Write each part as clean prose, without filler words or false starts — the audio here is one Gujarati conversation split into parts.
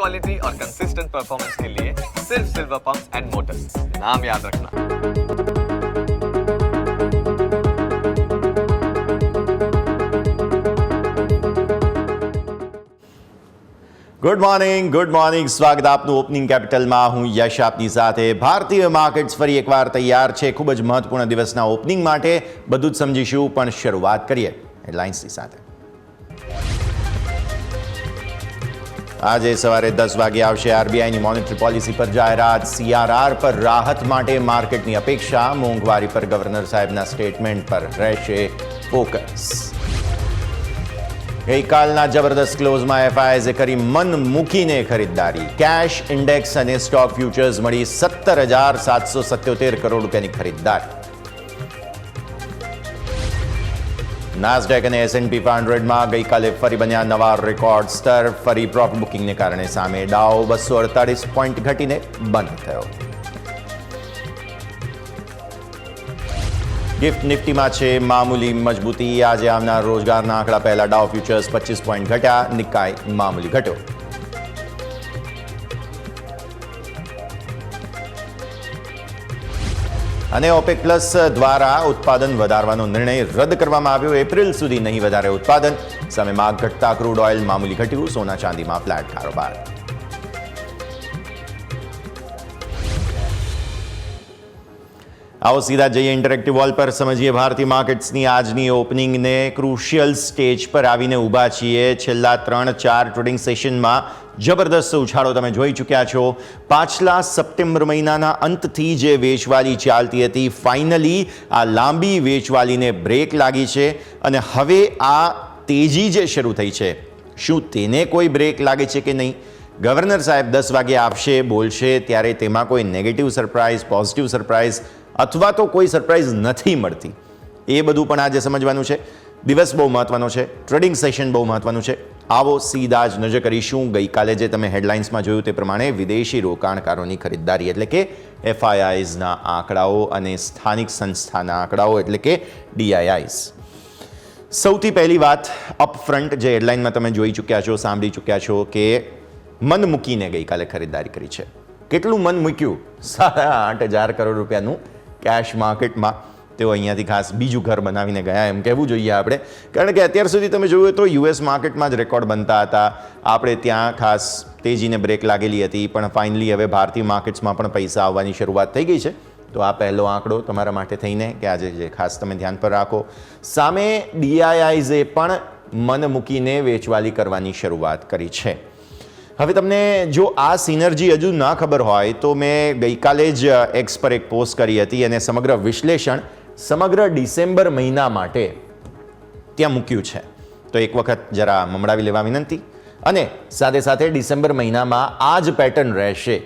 क्वालिटी और कंसिस्टेंट परफॉर्मेंस के लिए सिर्फ सिल्वर पंप्स एंड मोटर्स, नाम याद रखना। ગુડ મોર્નિંગ સ્વાગત આપનું ઓપનિંગ કેપિટલમાં. હું યશ આપની સાથે. ભારતીય માર્કેટ્સ ફરી એકવાર તૈયાર છે ખૂબ જ મહત્વપૂર્ણ દિવસના ઓપનિંગ માટે. બધું જ સમજીશું, પણ શરૂઆત કરીએ હેડલાઇન્સની સાથે. આજે સવારે 10 વાગે આવશે આરબીઆઈની મોનેટરી પોલિસી પર જાહેરાત. સીઆરઆર પર રાહત માટે માર્કેટની અપેક્ષા. મોંઘવારી પર ગવર્નર સાહેબના સ્ટેટમેન્ટ પર રહેશે ફોકસ. ગઈકાલના જબરદસ્ત ક્લોઝમાં એફઆઈઆઈએ કરી મન મૂકીને ખરીદદારી. કેશ ઇન્ડેક્સ અને સ્ટોક ફ્યુચર્સ મળી 17,777 કરોડ રૂપિયાની ખરીદદારી. નાસ્ડેક અને S&P 500માં ગઈકાલે ફરી બન્યા નવા રેકોર્ડ સ્તર. ફરી પ્રોફિટ બુકિંગને કારણે સામે ડાઉ 248 પોઈન્ટ ઘટીને બંધ થયો. ગિફ્ટ નિફ્ટીમાં છે મામૂલી મજબૂતી. આજે આવનાર રોજગારના આંકડા પહેલા ડાઉ ફ્યુચર્સ 25 પોઈન્ટ ઘટ્યા. નિકાય મામૂલી ઘટ્યો. અને ઓપેક પ્લસ દ્વારા ઉત્પાદન વધારવાનો નિર્ણય રદ કરવામાં આવ્યો. એપ્રિલ સુધી નહીં વધારે ઉત્પાદન. સામે માંગ ઘટતા ક્રૂડ ઓઇલ મામૂલી ઘટ્યું. સોના ચાંદીમાં ફ્લેટ કારોબાર. આવો સીધા જઈએ ઇન્ટરેક્ટિવ વોલ પર, સમજીએ ભારતીય માર્કેટ્સની આજની ઓપનિંગને. ક્રુશિયલ સ્ટેજ પર આવીને ઊભા છીએ. છેલ્લા 3-4 ટ્રેડિંગ સેશનમાં જબરદસ્ત ઉછાળો તમે જોઈ ચૂક્યા છો. પાછલા સપ્ટેમ્બર મહિનાના અંતથી જે વેચવાલી ચાલતી હતી, ફાઇનલી આ લાંબી વેચવાલીને બ્રેક લાગી છે. અને હવે આ તેજી જે શરૂ થઈ છે, શું તેને કોઈ બ્રેક લાગે છે કે નહીં? ગવર્નર સાહેબ 10 વાગે આવશે, બોલશે, ત્યારે તેમાં કોઈ નેગેટિવ સરપ્રાઇઝ, પોઝિટિવ સરપ્રાઇઝ અથવા તો કોઈ સરપ્રાઇઝ નથી મળતી, એ બધું પણ આજે સમજવાનું છે. દિવસ બહુ મહત્વનો છે, ટ્રેડિંગ સેશન બહુ મહત્વનું છે. આવો સીધા જ નજર કરીશું. ગઈકાલે જે તમે હેડલાઇન્સમાં જોયું તે પ્રમાણે વિદેશી રોકાણકારોની ખરીદદારી એટલે કે FIIsના આંકડાઓ અને સ્થાનિક સંસ્થાના આંકડાઓ એટલે કે DIIs. સૌથી પહેલી વાત અપફ્રન્ટ જે હેડલાઇનમાં તમે જોઈ ચૂક્યા છો, સાંભળી ચૂક્યા છો કે મન મૂકીને ગઈકાલે ખરીદદારી કરી છે. કેટલું મન મૂક્યું? 8,500 કરોડ રૂપિયાનું કેશ માર્કેટમાં. તેઓ અહીંયાથી ખાસ બીજું ઘર બનાવીને ગયા એમ કહેવું જોઈએ આપણે, કારણ કે અત્યાર સુધી તમે જોયું તો US માર્કેટમાં જ રેકોર્ડ બનતા હતા. આપણે ત્યાં ખાસ તેજીને બ્રેક લાગેલી હતી, પણ ફાઇનલી હવે ભારતીય માર્કેટ્સમાં પણ પૈસા આવવાની શરૂઆત થઈ ગઈ છે. તો આ પહેલો આંકડો તમારા માટે થઈને કે આજે જે ખાસ તમે ધ્યાન પર રાખો. સામે DIIsએ પણ મન મૂકીને વેચવાલી કરવાની શરૂઆત કરી છે. હવે તમને જો આ સિનર્જી હજુ ના ખબર હોય તો મેં ગઈકાલે જ એક્સ પર એક પોસ્ટ કરી હતી અને સમગ્ર વિશ્લેષણ સમગ્ર ડિસેમ્બર મહિના માટે ત્યાં મૂક્યું છે. તો એક વખત જરા મમડાવી લેવા વિનંતી. અને સાથે સાથે ડિસેમ્બર મહિનામાં આ જ પેટર્ન રહેશે.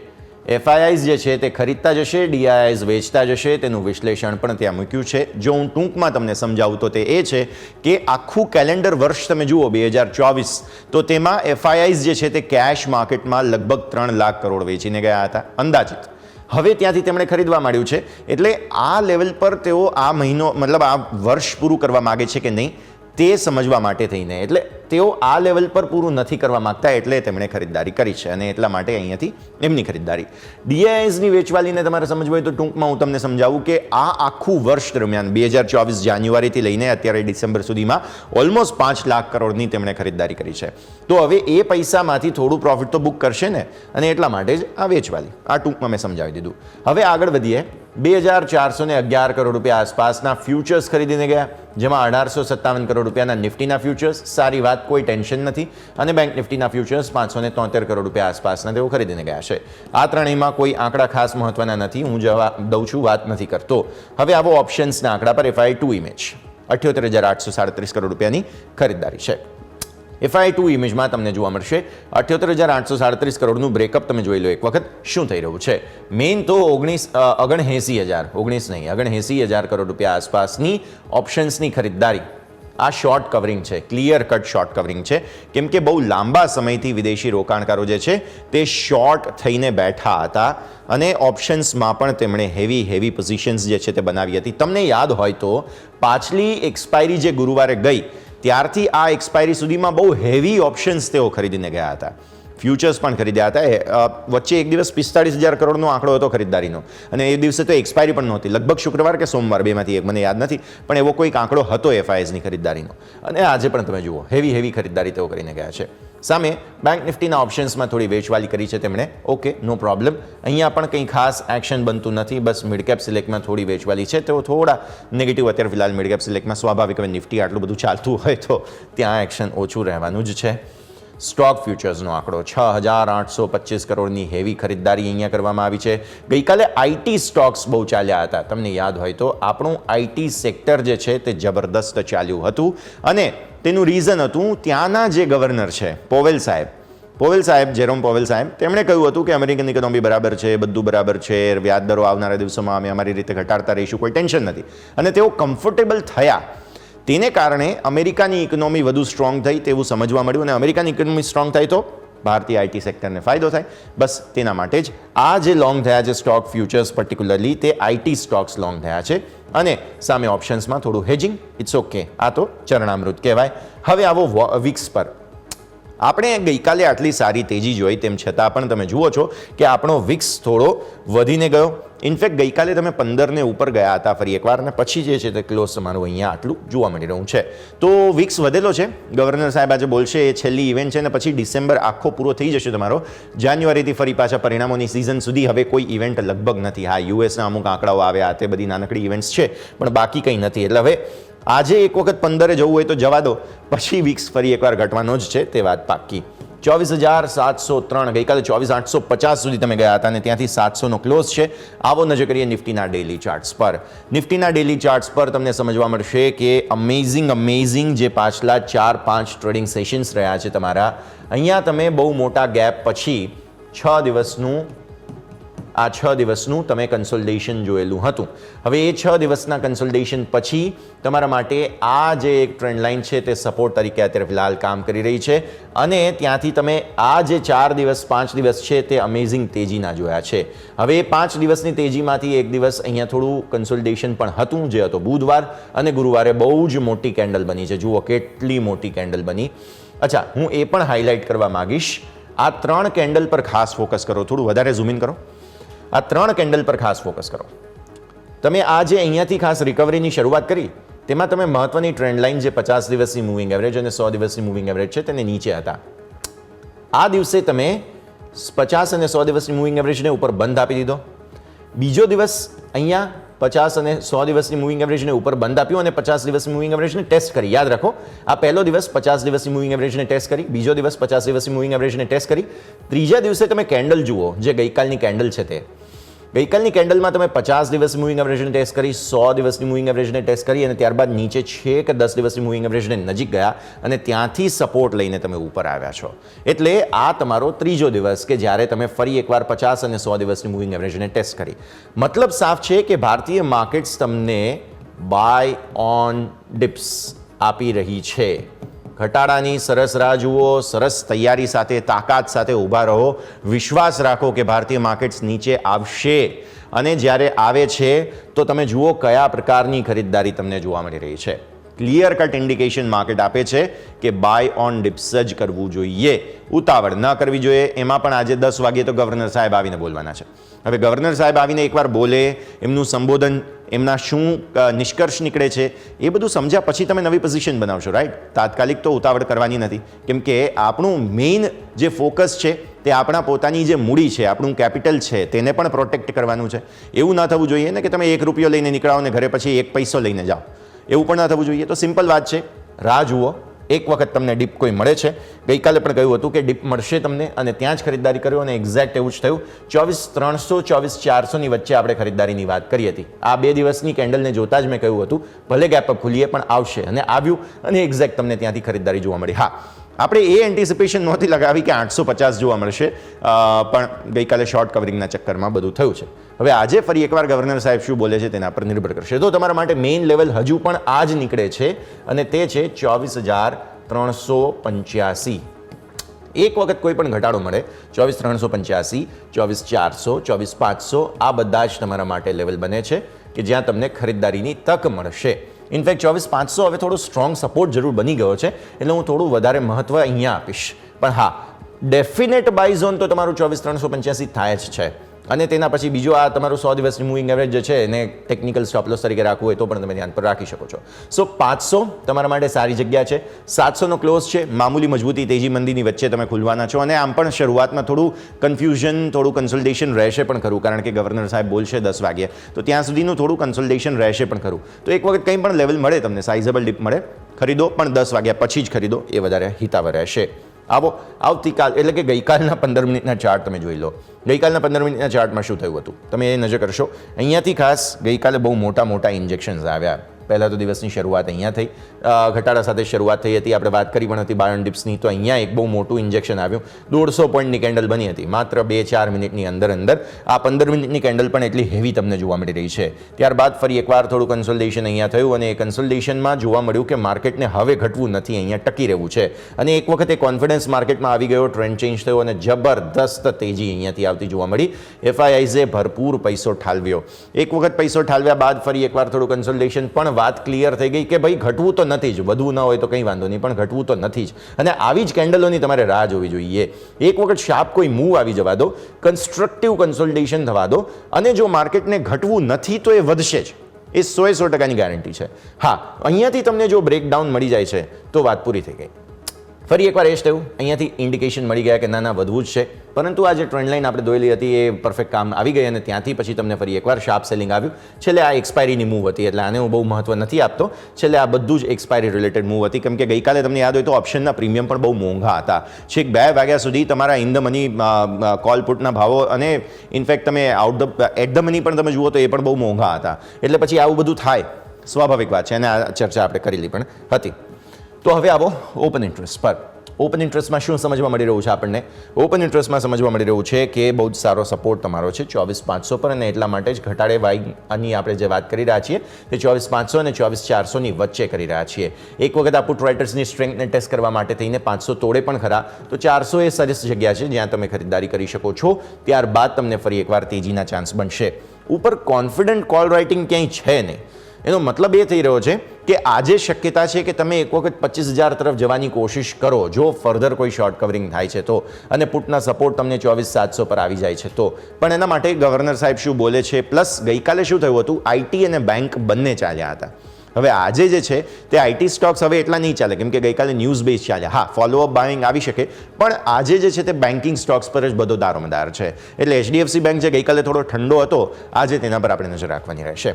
FIIs જે છે તે ખરીદતા જશે, DIIs વેચતા જશે. તેનું વિશ્લેષણ પણ ત્યાં મૂક્યું છે. જો હું ટૂંકમાં તમને સમજાવું તો તે એ છે કે આખું કેલેન્ડર વર્ષ તમે જુઓ 2024, તો તેમાં FIIs જે છે તે કેશ માર્કેટમાં લગભગ 3 લાખ કરોડ વેચીને ગયા હતા અંદાજિત. હવે ત્યાંથી તેમણે ખરીદવા માંડ્યું છે. એટલે આ લેવલ પર તેઓ આ મહિનો મતલબ આ વર્ષ પૂરું કરવા માગે છે કે નહીં તે સમજવા માટે થઈને, એટલે તેઓ આ લેવલ પર પૂરું નથી કરવા માંગતા, એટલે તેમણે ખરીદદારી કરી છે. અને એટલા માટે અહીંયાથી એમની ખરીદદારી. DIIsની વેચવાલીને તમારે સમજવું હોય તો ટૂંકમાં હું તમને સમજાવું કે આ આખું વર્ષ દરમિયાન 2024 જાન્યુઆરીથી લઈને અત્યારે ડિસેમ્બર સુધીમાં ઓલમોસ્ટ 5 લાખ કરોડની તેમણે ખરીદદારી કરી છે. તો હવે એ પૈસામાંથી થોડું પ્રોફિટ તો બુક કરશે ને, અને એટલા માટે જ આ વેચવાલી. આ ટૂંકમાં મેં સમજાવી દીધું. હવે આગળ વધીએ. 2,411 કરોડ રૂપિયા આસપાસના ફ્યુચર્સ ખરીદીને ગયા, જેમાં 1,857 કરોડ રૂપિયાના નિફ્ટીના ફ્યુચર્સ. સારી વાત, કોઈ ટેન્શન નથી. અને બેંક નિફ્ટીના ફ્યુચર્સ 573 કરોડ રૂપિયા આસપાસના તેઓ ખરીદીને ગયા છે. આ ત્રણેયમાં કોઈ આંકડા ખાસ મહત્વના નથી, હું જવાબ દઉં છું, વાત નથી કરતો. હવે આવો ઓપ્શન્સના આંકડા પર. FI2 ઇમેજ 78,837 કરોડ રૂપિયાની ખરીદદારી છે. FI2 ઇમેજમાં તમને જોવા મળશે 78,837 કરોડનું બ્રેકઅપ. તમે જોઈ લો એક વખત શું થઈ રહ્યું છે. મેઇન તો 79,000 કરોડ રૂપિયા આસપાસની ઓપ્શન્સની ખરીદદારી. આ શોર્ટ કવરિંગ છે, ક્લિયર કટ શોર્ટ કવરિંગ છે. કેમ કે બહુ લાંબા સમયથી વિદેશી રોકાણકારો જે છે તે શોર્ટ થઈને બેઠા હતા અને ઓપ્શન્સમાં પણ તેમણે હેવી પોઝિશન્સ જે છે તે બનાવી હતી. તમને યાદ હોય તો પાછલી એક્સપાયરી જે ગુરુવારે ગઈ ત્યારથી આ એક્સપાયરી સુધીમાં બહુ હેવી ઓપ્શન્સ તેઓ ખરીદીને ગયા હતા. ફ્યુચર્સ પણ ખરીદ્યા હતા. વચ્ચે એક દિવસ 45,000 કરોડનો આંકડો હતો ખરીદદારીનો, અને એ દિવસે તો એક્સપાયરી પણ નહોતી, લગભગ શુક્રવાર કે સોમવાર, બેમાંથી એક, મને યાદ નથી, પણ એવો કોઈક આંકડો હતો FISની ખરીદદારીનો. અને આજે પણ તમે જુઓ હેવી ખરીદદારી તેઓ કરીને ગયા છે. સામે બેંક નિફ્ટીના ઓપ્શન્સમાં થોડી વેચવાલી કરી છે તેમણે, ઓકે, નો પ્રોબ્લેમ. અહીંયા પણ કંઈ ખાસ એક્શન બનતું નથી, બસ મિડ કેપ સિલેક્ટમાં થોડી વેચવાલી છે. તેઓ થોડા નેગેટિવ અત્યારે ફિલહાલ મિડ કેપ સિલેક્ટમાં, સ્વાભાવિક હવે નિફ્ટી આટલું બધું ચાલતું હોય તો ત્યાં એક્શન ઓછું રહેવાનું જ છે. સ્ટોક ફ્યુચર્સનો આંકડો 6,825 કરોડની હેવી ખરીદદારી અહીંયા કરવામાં આવી છે. ગઈકાલે આઈટી સ્ટોક્સ બહુ ચાલ્યા હતા, તમને યાદ હોય તો આપણું આઈટી સેક્ટર જે છે તે જબરદસ્ત ચાલ્યું હતું, અને તેનું રીઝન હતું ત્યાંના જે ગવર્નર છે પોવેલ સાહેબ, જેરોમ પોવેલ સાહેબ, તેમણે કહ્યું હતું કે અમેરિકન ઇકોનોમી બરાબર છે, બધું બરાબર છે, વ્યાજ દરો આવનારા દિવસોમાં અમે અમારી રીતે ઘટાડતા રહીશું, કોઈ ટેન્શન નથી. અને તેઓ કમ્ફર્ટેબલ થયા, તેને કારણે અમેરિકાની ઇકોનોમી વધુ સ્ટ્રોંગ થઈ તેવું સમજવા મળ્યું, અને અમેરિકાની ઇકોનોમી સ્ટ્રોંગ થાય તો ભારતીય આઈટી સેક્ટરને ફાયદો થાય. બસ તેના માટે જ આ જે લોંગ થયા છે સ્ટોક ફ્યુચર્સ પર્ટિક્યુલરલી, તે આઈટી સ્ટોક્સ લોંગ થયા છે. અને સામે ઓપ્શન્સમાં થોડું હેજિંગ, ઇટ્સ ઓકે, આ તો ચરણામૃત કહેવાય. હવે આવો વિક્સ પર. આપણે ગઈકાલે આટલી સારી તેજી જોઈ, તેમ છતાં પણ તમે જુઓ છો કે આપણો વિક્સ થોડો વધીને ગયો. ઇનફેક્ટ ગઈકાલે તમે 15ને ઉપર ગયા હતા ફરી એકવાર, અને પછી જે છે તે ક્લોઝ તમારું અહીંયા આટલું જોવા મળી રહ્યું છે. તો વિક્સ વધેલો છે. ગવર્નર સાહેબ આજે બોલશે, એ છેલ્લી ઇવેન્ટ છે, અને પછી ડિસેમ્બર આખો પૂરો થઈ જશે તમારો. જાન્યુઆરીથી ફરી પાછા પરિણામોની સિઝન સુધી હવે કોઈ ઇવેન્ટ લગભગ નથી. હા, યુએસના અમુક આંકડાઓ આવ્યા, તે બધી નાનકડી ઇવેન્ટ્સ છે, પણ બાકી કંઈ નથી. એટલે હવે આજે એક વખત 15 જવું હોય તો જવા દો, પછી વિક્સ ફરી એકવાર ઘટવાનો જ છે, તે વાત પાક્કી. 24,703, ગઈકાલે 24,850 સુધી તમે ગયા હતા, અને ત્યાંથી 700નો ક્લોઝ છે. આવો નજર કરીએ નિફ્ટીના ડેલી ચાર્ટ્સ પર. નિફ્ટીના ડેલી ચાર્ટ્સ પર તમને સમજવા મળશે કે અમેઝિંગ જે પાછલા 4-5 ટ્રેડિંગ સેશન્સ રહ્યા છે તમારા, અહીંયા તમે બહુ મોટા ગેપ પછી 6 દિવસનું તમે કન્સોલિડેશન જોયેલું હતું. હવે એ 6 દિવસના કન્સોલિડેશન પછી તમારા માટે આ જે એક ટ્રેન્ડ લાઇન છે તે સપોર્ટ તરીકે અત્યારે ફિલહાલ કામ કરી રહી છે, અને ત્યાંથી તમે આ જે 4 દિવસ 5 દિવસ છે તે અમેઝિંગ તેજીના જોયા છે. હવે 5 દિવસની તેજીમાંથી એક દિવસ અહીંયા થોડું કન્સોલિડેશન પણ હતું, જે હતો બુધવાર, અને ગુરુવારે બહુ જ મોટી કેન્ડલ બની છે. જુઓ કેટલી મોટી કેન્ડલ બની. અચ્છા, હું એ પણ હાઇલાઇટ કરવા માંગીશ, આ 3 કેન્ડલ પર ખાસ ફોકસ કરો, થોડું વધારે ઝૂમ ઇન કરો. આ 3 કેન્ડલ પર ખાસ ફોકસ કરો. તમે આ જે અહીંયાથી ખાસ રિકવરીની શરૂઆત કરી, તેમાં તમે મહત્વની ટ્રેન્ડ લાઇન જે 50 દિવસની મૂવિંગ એવરેજ અને 100 દિવસની મૂવિંગ એવરેજ છે તેને નીચે હતા. આ દિવસે તમે 50 અને 100 દિવસની મૂવિંગ એવરેજને ઉપર બંધ આપી દીધો. બીજો દિવસ અહીંયા 50 અને 100 દિવસની મૂવિંગ એવરેજને ઉપર બંધ આપ્યું, અને 50 દિવસની મૂવિંગ એવરેજને ટેસ્ટ કરી. યાદ રાખો, આ પહેલો દિવસ 50 દિવસની મૂવિંગ એવરેજને ટેસ્ટ કરી, બીજો દિવસ 50 દિવસની મૂવિંગ એવરેજને ટેસ્ટ કરી, ત્રીજા દિવસે તમે કેન્ડલ જુઓ, જે ગઈકાલની કેન્ડલ છે તે ગઈકાલની કેન્ડલમાં તમે 50 દિવસની મૂવિંગ એવરેજને ટેસ્ટ કરી, 100 દિવસની મૂવિંગ એવરેજને ટેસ્ટ કરી, અને ત્યારબાદ નીચે છેક 10 દિવસની મૂવિંગ એવરેજને નજીક ગયા, અને ત્યાંથી સપોર્ટ લઈને તમે ઉપર આવ્યા છો. એટલે આ તમારો ત્રીજો દિવસ કે જ્યારે તમે ફરી એકવાર 50 અને 100 દિવસની મૂવિંગ એવરેજને ટેસ્ટ કરી. મતલબ સાફ છે કે ભારતીય માર્કેટ્સ તમને બાય ઓન ડિપ્સ આપી રહી છે. ઘટાડાની સરસ રાહ જુઓ, સરસ તૈયારી સાથે, તાકાત સાથે ઊભા રહો, વિશ્વાસ રાખો કે ભારતીય માર્કેટ્સ નીચે આવશે, અને જ્યારે આવે છે તો તમે જુઓ કયા પ્રકારની ખરીદદારી તમને જોવા મળી રહી છે. ક્લિયર કટ ઇન્ડિકેશન માર્કેટ આપે છે કે બાય ઓન ડિપ્સ જ કરવું જોઈએ, ઉતાવળ ન કરવી જોઈએ. એમાં પણ આજે 10 વાગ્યે તો ગવર્નર સાહેબ આવીને બોલવાના છે. હવે ગવર્નર સાહેબ આવીને એકવાર બોલે, એમનું સંબોધન, એમના શું નિષ્કર્ષ નીકળે છે એ બધું સમજ્યા પછી તમે નવી પોઝિશન બનાવશો, રાઈટ? તાત્કાલિક તો ઉતાવળ કરવાની નથી, કેમ કે આપણું મેઇન જે ફોકસ છે તે આપણા પોતાની જે મૂડી છે, આપણું કેપિટલ છે, તેને પણ પ્રોટેક્ટ કરવાનું છે. એવું ન થવું જોઈએ ને કે તમે 1 રૂપિયો લઈને નીકળાવો ને ઘરે પછી 1 પૈસો લઈને જાઓ, એવું પણ ન થવું જોઈએ. તો સિમ્પલ વાત છે, રાહ જુઓ. એક વખત તમને ડીપ કોઈ મળે છે, ગઈકાલે પણ કહ્યું હતું કે ડીપ મળશે તમને, અને ત્યાં જ ખરીદદારી કર્યો, અને એક્ઝેક્ટ એવું જ થયું. 24,300 24,400ની વચ્ચે આપણે ખરીદદારીની વાત કરી હતી. આ 2 દિવસની કેન્ડલને જોતા જ મેં કહ્યું હતું ભલે ગેપ અપ ખુલીએ પણ આવશે, અને આવ્યું, અને એક્ઝેક્ટ તમને ત્યાંથી ખરીદદારી જોવા મળી. હા, આપણે એ એન્ટિસિપેશન નહોતી લગાવી કે 850 જોવા મળશે, પણ ગઈકાલે શોર્ટ કવરિંગના ચક્કરમાં બધું થયું છે. હવે આજે ફરી એકવાર ગવર્નર સાહેબ શું બોલે છે તેના પર નિર્ભર કરશે. તો તમારા માટે મેઇન લેવલ હજુ પણ આ જ નીકળે છે, અને તે છે 24,385. એક વખત કોઈ પણ ઘટાડો મળે, 24,385, 24,400, 24,500, આ બધા જ તમારા માટે લેવલ બને છે કે જ્યાં તમને ખરીદદારીની તક મળશે. ઇનફેક્ટ 24,500 હવે થોડો સ્ટ્રોંગ સપોર્ટ જરૂર બની ગયો છે, એટલે હું થોડું વધારે મહત્વ અહીંયા આપીશ. પણ હા, ડેફિનેટ બાય ઝોન તો તમારું 24,385 થાય જ છે. અને તેના પછી બીજો આ તમારું 100 દિવસની મૂવિંગ એવરેજ જે છે એને ટેકનિકલ સ્ટોપ લોસ તરીકે રાખવું હોય તો પણ તમે ધ્યાન પર રાખી શકો છો. સો 500 તમારા માટે સારી જગ્યા છે. 700નો ક્લોઝ છે. મામૂલી મજબૂતી તેજી મંદીની વચ્ચે તમે ખુલવાના છો અને આમ પણ શરૂઆતમાં થોડું કન્ફ્યુઝન થોડું કન્સલ્ટેશન રહેશે પણ ખરું, કારણ કે ગવર્નર સાહેબ બોલશે 10 વાગ્યે, તો ત્યાં સુધીનું થોડું કન્સલ્ટેશન રહેશે પણ ખરું. તો એક વખત કંઈ પણ લેવલ મળે તમને સાઇઝેબલ ડીપ મળે ખરીદો, પણ 10 વાગ્યા પછી જ ખરીદો, એ વધારે હિતાવહ રહેશે. આવતીકાલ એટલે કે ગઈકાલના 15 મિનિટના ચાર્ટ તમે જોઈ લો. ગઈકાલના 15 મિનિટના ચાર્ટમાં શું થયું હતું તમે એ નજર કરશો. અહીંયાથી ખાસ ગઈકાલે બહુ મોટા ઇન્જેક્શન્સ આવ્યા. પહેલાં તો દિવસની શરૂઆત અહીંયા થઈ, ઘટાડા સાથે શરૂઆત થઈ હતી. આપણે વાત કરી પણ હતી બાય ઓન ડિપ્સની, તો અહીંયા એક બહુ મોટું ઇન્જેક્શન આવ્યું. 150 પોઈન્ટની કેન્ડલ બની હતી માત્ર 2-4 મિનિટની અંદર. આ 15 મિનિટની કેન્ડલ પણ એટલી હેવી તમને જોવા મળી રહી છે. ત્યારબાદ ફરી એકવાર થોડું કન્સોલિડેશન અહીંયા થયું અને એ કન્સોલિડેશનમાં જોવા મળ્યું કે માર્કેટને હવે ઘટવું નથી, અહીંયા ટકી રહેવું છે. અને એક વખતે કોન્ફિડન્સ માર્કેટમાં આવી ગયો, ટ્રેન્ડ ચેન્જ થયો અને જબરદસ્ત તેજી અહીંયાથી આવતી જોવા મળી. FIIઝે ભરપૂર પૈસો ઠાલવ્યો. એક વખત પૈસો ઠાલવ્યા બાદ ફરી એકવાર થોડું કન્સોલિડેશન, પણ વાત ક્લિયર થઈ ગઈ કે ભાઈ ઘટવું તો નથી જ, વધવું ન હોય તો કંઈ વાંધો નહીં, પણ ઘટવું તો નથી જ. અને આવી જ કેન્ડલોની તમારે રાહ જોવી જોઈએ. એક વખત શાર્પ કોઈ મૂવ આવી જવા દો, કન્સ્ટ્રક્ટિવ કન્સોલિડેશન થવા દો, અને જો માર્કેટને ઘટવું નથી તો એ વધશે જ. એ 100% ગેરંટી છે. હા, અહીંયાથી તમને જો બ્રેકડાઉન મળી જાય છે તો વાત પૂરી થઈ ગઈ. ફરી એકવાર એ જ થયું, અહીંયાથી ઇન્ડિકેશન મળી ગયા કે ના વધવું જ છે, પરંતુ આ જે ટ્રેન્ડ લાઇન આપણે દોરેલી હતી એ પરફેક્ટ કામ આવી ગઈ અને ત્યાંથી પછી તમને ફરી એકવાર શાર્પ સેલિંગ આવ્યું. છેલ્લે આ એક્સપાયરીની મૂવ હતી, એટલે આને હું બહુ મહત્વ નથી આપતો. છેલ્લે આ બધું જ એક્સપાયરી રિલેટેડ મૂવ હતી, કેમ કે ગઈકાલે તમને યાદ હોય તો ઓપ્શનના પ્રીમિયમ પણ બહુ મોંઘા હતા. છેક 2 વાગ્યા સુધી તમારા ઇન ધ મની કોલ પુટના ભાવો અને ઇનફેક્ટ તમે એટ ધ મની પણ તમે જુઓ તો એ પણ બહુ મોંઘા હતા. એટલે પછી આવું બધું થાય, સ્વાભાવિક વાત છે, અને આ ચર્ચા આપણે કરેલી પણ હતી. તો હવે આવો ઓપન ઇન્ટરેસ્ટ પર. ઓપન ઇન્ટરેસ્ટમાં શું સમજવા મળી રહ્યું છે આપણને? ઓપન ઇન્ટરેસ્ટમાં સમજવા મળી રહ્યું છે કે બહુ જ સારો સપોર્ટ તમારો છે 24,500 પર, અને એટલા માટે જ ઘટાડે વાયની આપણે જે વાત કરી રહ્યા છીએ તે 24,500 અને 24,400ની વચ્ચે કરી રહ્યા છીએ. એક વખત આ પુટ રાઇટર્સની સ્ટ્રેન્થને ટેસ્ટ કરવા માટે થઈને 500 તોડે પણ ખરા, તો 400 એ સરસ જગ્યા છે જ્યાં તમે ખરીદારી કરી શકો છો. ત્યારબાદ તમને ફરી એકવાર તેજીના ચાન્સ બનશે. ઉપર કોન્ફિડન્ટ કોલ રાઇટિંગ ક્યાંય છે નહીં. એનો મતલબ એ થઈ રહ્યો છે કે આજે શક્યતા છે કે તમે એક વખત 25,000 તરફ જવાની કોશિશ કરો, જો ફર્ધર કોઈ શોર્ટ કવરિંગ થાય છે તો, અને પુટના સપોર્ટ તમને 24,700 પર આવી જાય છે તો. પણ એના માટે ગવર્નર સાહેબ શું બોલે છે, પ્લસ ગઈકાલે શું થયું હતું, આઈટી અને બેંક બંને ચાલ્યા હતા. હવે આજે જે છે તે આઈટી સ્ટોક્સ હવે એટલા નહીં ચાલે, કેમ કે ગઈકાલે ન્યૂઝ બેઝ ચાલ્યા. હા, ફોલોઅપ બાઇંગ આવી શકે, પણ આજે જે છે તે બેન્કિંગ સ્ટોક્સ પર જ બધો દારોમદાર છે. એટલે HDFC બેંક જે ગઈકાલે થોડો ઠંડો હતો, આજે તેના પર આપણે નજર રાખવાની રહેશે.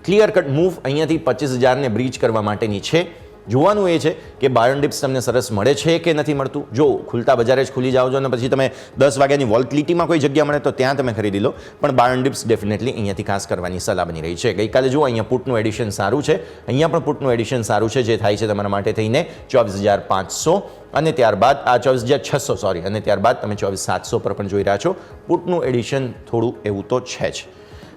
ક્લિયર કટ મૂવ અહીંયાથી 25,000ને બ્રીચ કરવા માટેની છે. જોવાનું એ છે કે બાય ઓન ડિપ્સ તમને સરસ મળે છે કે નથી મળતું. જો ખુલતા બજારે જ ખુલી જાઓ છો અને પછી તમે 10 વાગ્યાની વોલ્ટિલિટીમાં કોઈ જગ્યા મળે તો ત્યાં તમે ખરીદી લો, પણ બાય ઓન ડિપ્સ ડેફિનેટલી અહીંયાથી ખાસ કરવાની સલાહ બની રહી છે. ગઈકાલે જુઓ અહીંયા પુટનું એડિશન સારું છે, અહીંયા પણ પુટનું એડિશન સારું છે, જે થાય છે તમારા માટે થઈને 24,500 અને ત્યારબાદ આ 24,600 સોરી, અને ત્યારબાદ તમે 24,700 પર પણ જોઈ રહ્યા છો. પુટનું એડિશન થોડું એવું તો છે જ.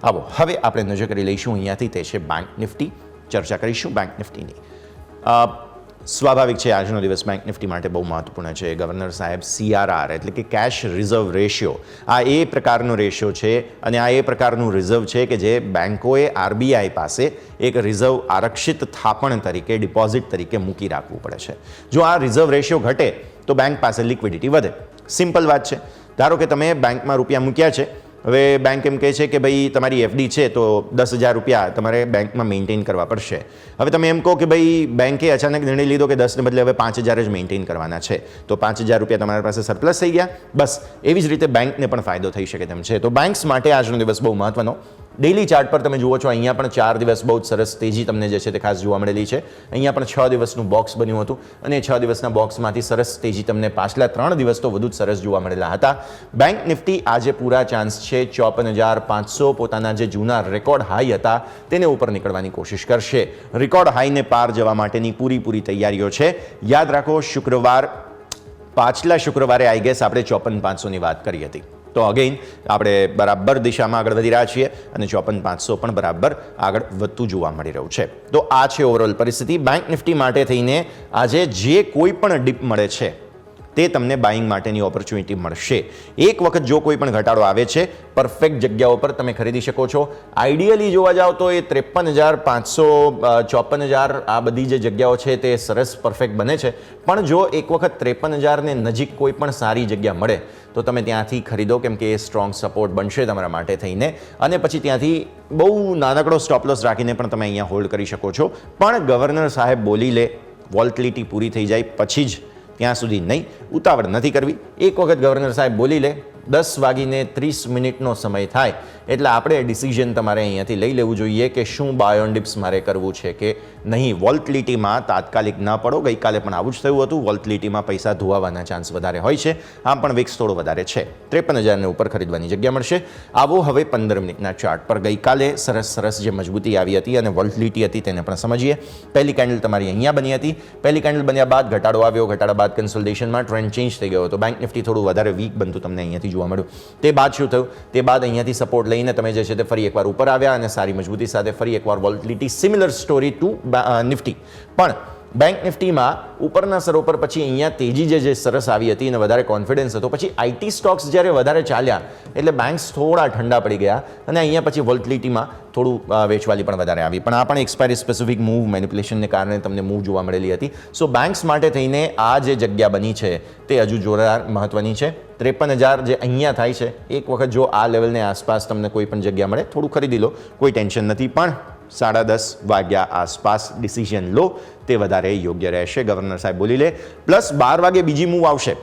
આવો હવે આપણે નજર કરી લઈશું અહીંયાથી, તે છે બેંક નિફ્ટી. ચર્ચા કરીશું બેંક નિફ્ટીની. સ્વાભાવિક છે આજનો દિવસ બેંક નિફ્ટી માટે બહુ મહત્વપૂર્ણ છે. ગવર્નર સાહેબ CRR એટલે કે કેશ રિઝર્વ રેશિયો, આ એ પ્રકારનો રેશિયો છે અને આ એ પ્રકારનું રિઝર્વ છે કે જે બેન્કોએ RBI પાસે એક રિઝર્વ આરક્ષિત થાપણ તરીકે, ડિપોઝિટ તરીકે મૂકી રાખવું પડે છે. જો આ રિઝર્વ રેશિયો ઘટે તો બેંક પાસે લિક્વિડિટી વધે. સિમ્પલ વાત છે. ધારો કે તમે બેંકમાં રૂપિયા મૂક્યા છે, હવે બેંક એમ કહે છે કે ભાઈ તમારી FD છે તો 10,000 રૂપિયા તમારે બેંકમાં મેન્ટેન કરવા પડશે. હવે તમે એમ કહો કે ભાઈ બેંકે અચાનક નિર્ણય લીધો કે 10ને બદલે હવે 5,000 જ મેન્ટેન કરવાના છે, તો 5,000 રૂપિયા તમારી પાસે સરપ્લસ થઈ ગયા. બસ એવી જ રીતે બેંકને પણ ફાયદો થઈ શકે તેમ છે. તો બેંક્સ માટે આજનો દિવસ બહુ મહત્વનો. ડેલી ચાર્ટ પર તમે જુઓ છો, અહીંયા પણ 4 દિવસ બહુ જ સરસ તેજી તમને જે છે તે ખાસ જોવા મળેલી છે. અહીંયા પણ 6 દિવસનું બોક્સ બન્યું હતું અને 6 દિવસના બોક્સમાંથી સરસ તેજી તમને પાછલા 3 દિવસ તો વધુ જ સરસ જોવા મળેલા હતા. બેંક નિફ્ટી આજે પૂરા ચાન્સ છે 54,500 પોતાના જે જૂના રેકોર્ડ હાઈ હતા તેને ઉપર નીકળવાની કોશિશ કરશે. રેકોર્ડ હાઈને પાર જવા માટેની પૂરી તૈયારીઓ છે. યાદ રાખો, પાછલા શુક્રવારે આઈ ગેસ આપણે 54,500ની વાત કરી હતી. તો અગેઇન આપણે બરાબર દિશામાં આગળ વધી રહ્યા છીએ અને 54,500 પણ બરાબર આગળ વધતું જોવા મળી રહ્યું છે. તો આ છે ઓવરઓલ પરિસ્થિતિ. બેંક નિફ્ટી માટે થઈને આજે જે કોઈ પણ ડીપ મળે છે તે તમને બાઇંગ માટેની ઓપોર્ચ્યુનિટી મળશે. એક વખત જો કોઈ પણ ઘટાડો આવે છે, પરફેક્ટ જગ્યાઓ પર તમે ખરીદી શકો છો. આઈડિયલી જોવા જાઓ તો એ 53,500, 54,000 આ બધી જે જગ્યાઓ છે તે સરસ પરફેક્ટ બને છે. પણ જો એક વખત 53,000 ને નજીક કોઈ પણ સારી જગ્યા મળે તો તમે ત્યાંથી ખરીદો, કેમ કે એ સ્ટ્રોંગ સપોર્ટ બનશે તમારા માટે થઈને. અને પછી ત્યાંથી બહુ નાનકડો સ્ટોપ લોસ રાખીને પણ તમે અહીંયા હોલ્ડ કરી શકો છો. પણ ગવર્નર સાહેબ બોલી લે, વોલ્ટિલિટી પૂરી થઈ જાય પછી જ, ત્યાં સુધી નહીં. ઉતાવળ નથી કરવી. એક વખત ગવર્નર સાહેબ બોલી લે, 10:30 સમય થાય એટલે આપણે ડિસિઝન તમારે અહીંયાથી લઈ લેવું જોઈએ કે શું બાય ઓન ડિપ્સ મારે કરવું છે કે નહીં. વોલ્ટિલિટીમાં તાત્કાલિક ન પડો. ગઈકાલે પણ આવું જ થયું હતું. વોલ્ટિલિટીમાં પૈસા ધોવાના ચાન્સ વધારે હોય છે. આમ પણ વિક્સ થોડો વધારે છે. 53,000 ઉપર ખરીદવાની જગ્યા મળશે. આવો હવે 15 મિનિટના ચાર્ટ પર ગઈકાલે સરસ જે મજબૂતી આવી હતી અને વોલ્ટિલિટી હતી તેને પણ સમજીએ. પહેલી કેન્ડલ તમારી અહીંયા બની હતી. પહેલી કેન્ડલ બન્યા બાદ ઘટાડો આવ્યો. ઘટાડા બાદ કન્સોલિડેશનમાં ટ્રેન્ડ ચેન્જ થઈ ગયો હતો. બેંક નિફ્ટી થોડું વધારે વીક બનતું તમને અહીંયાથી જોવા મળ્યું. તે બાદ શું થયું? તે બાદ અહીંયાથી સપોર્ટ લઈને તમે જે છે તે ફરી એકવાર ઉપર આવ્યા અને સારી મજબૂતી સાથે ફરી એકવાર વોલ્ટિલિટી, સિમિલર સ્ટોરી ટુ નિફ્ટી. પણ બેંક નિફ્ટીમાં ઉપરના સ્તરો પર પછી અહીંયા તેજી જે સરસ આવી હતી અને વધારે કોન્ફિડન્સ હતો. પછી આઈટી સ્ટોક્સ જ્યારે વધારે ચાલ્યા એટલે બેંક્સ થોડા ઠંડા પડી ગયા અને અહીંયા પછી વોલ્ટિલિટીમાં થોડું વેચવાલી પણ વધારે આવી. પણ આ પણ એક્સપાયરી સ્પેસિફિક મૂવ, મેનિપ્યુલેશનને કારણે તમને મૂવ જોવા મળેલી હતી. સો બેંક્સ માટે થઈને આ જે જગ્યા બની છે તે હજુ જોરદાર મહત્વની છે. 53,000 જે અહીંયા થાય છે, એક વખત જો આ લેવલને આસપાસ તમને કોઈ પણ જગ્યા મળે થોડું ખરીદી લો, કોઈ ટેન્શન નથી. પણ 10:30 વાગ્યા આસપાસ ડિસિઝન લો, તે વધારે યોગ્ય રહેશે. ગવર્નર સાહેબ બોલી લે. પ્લસ 12 વાગે બીજી મૂવ આવશે.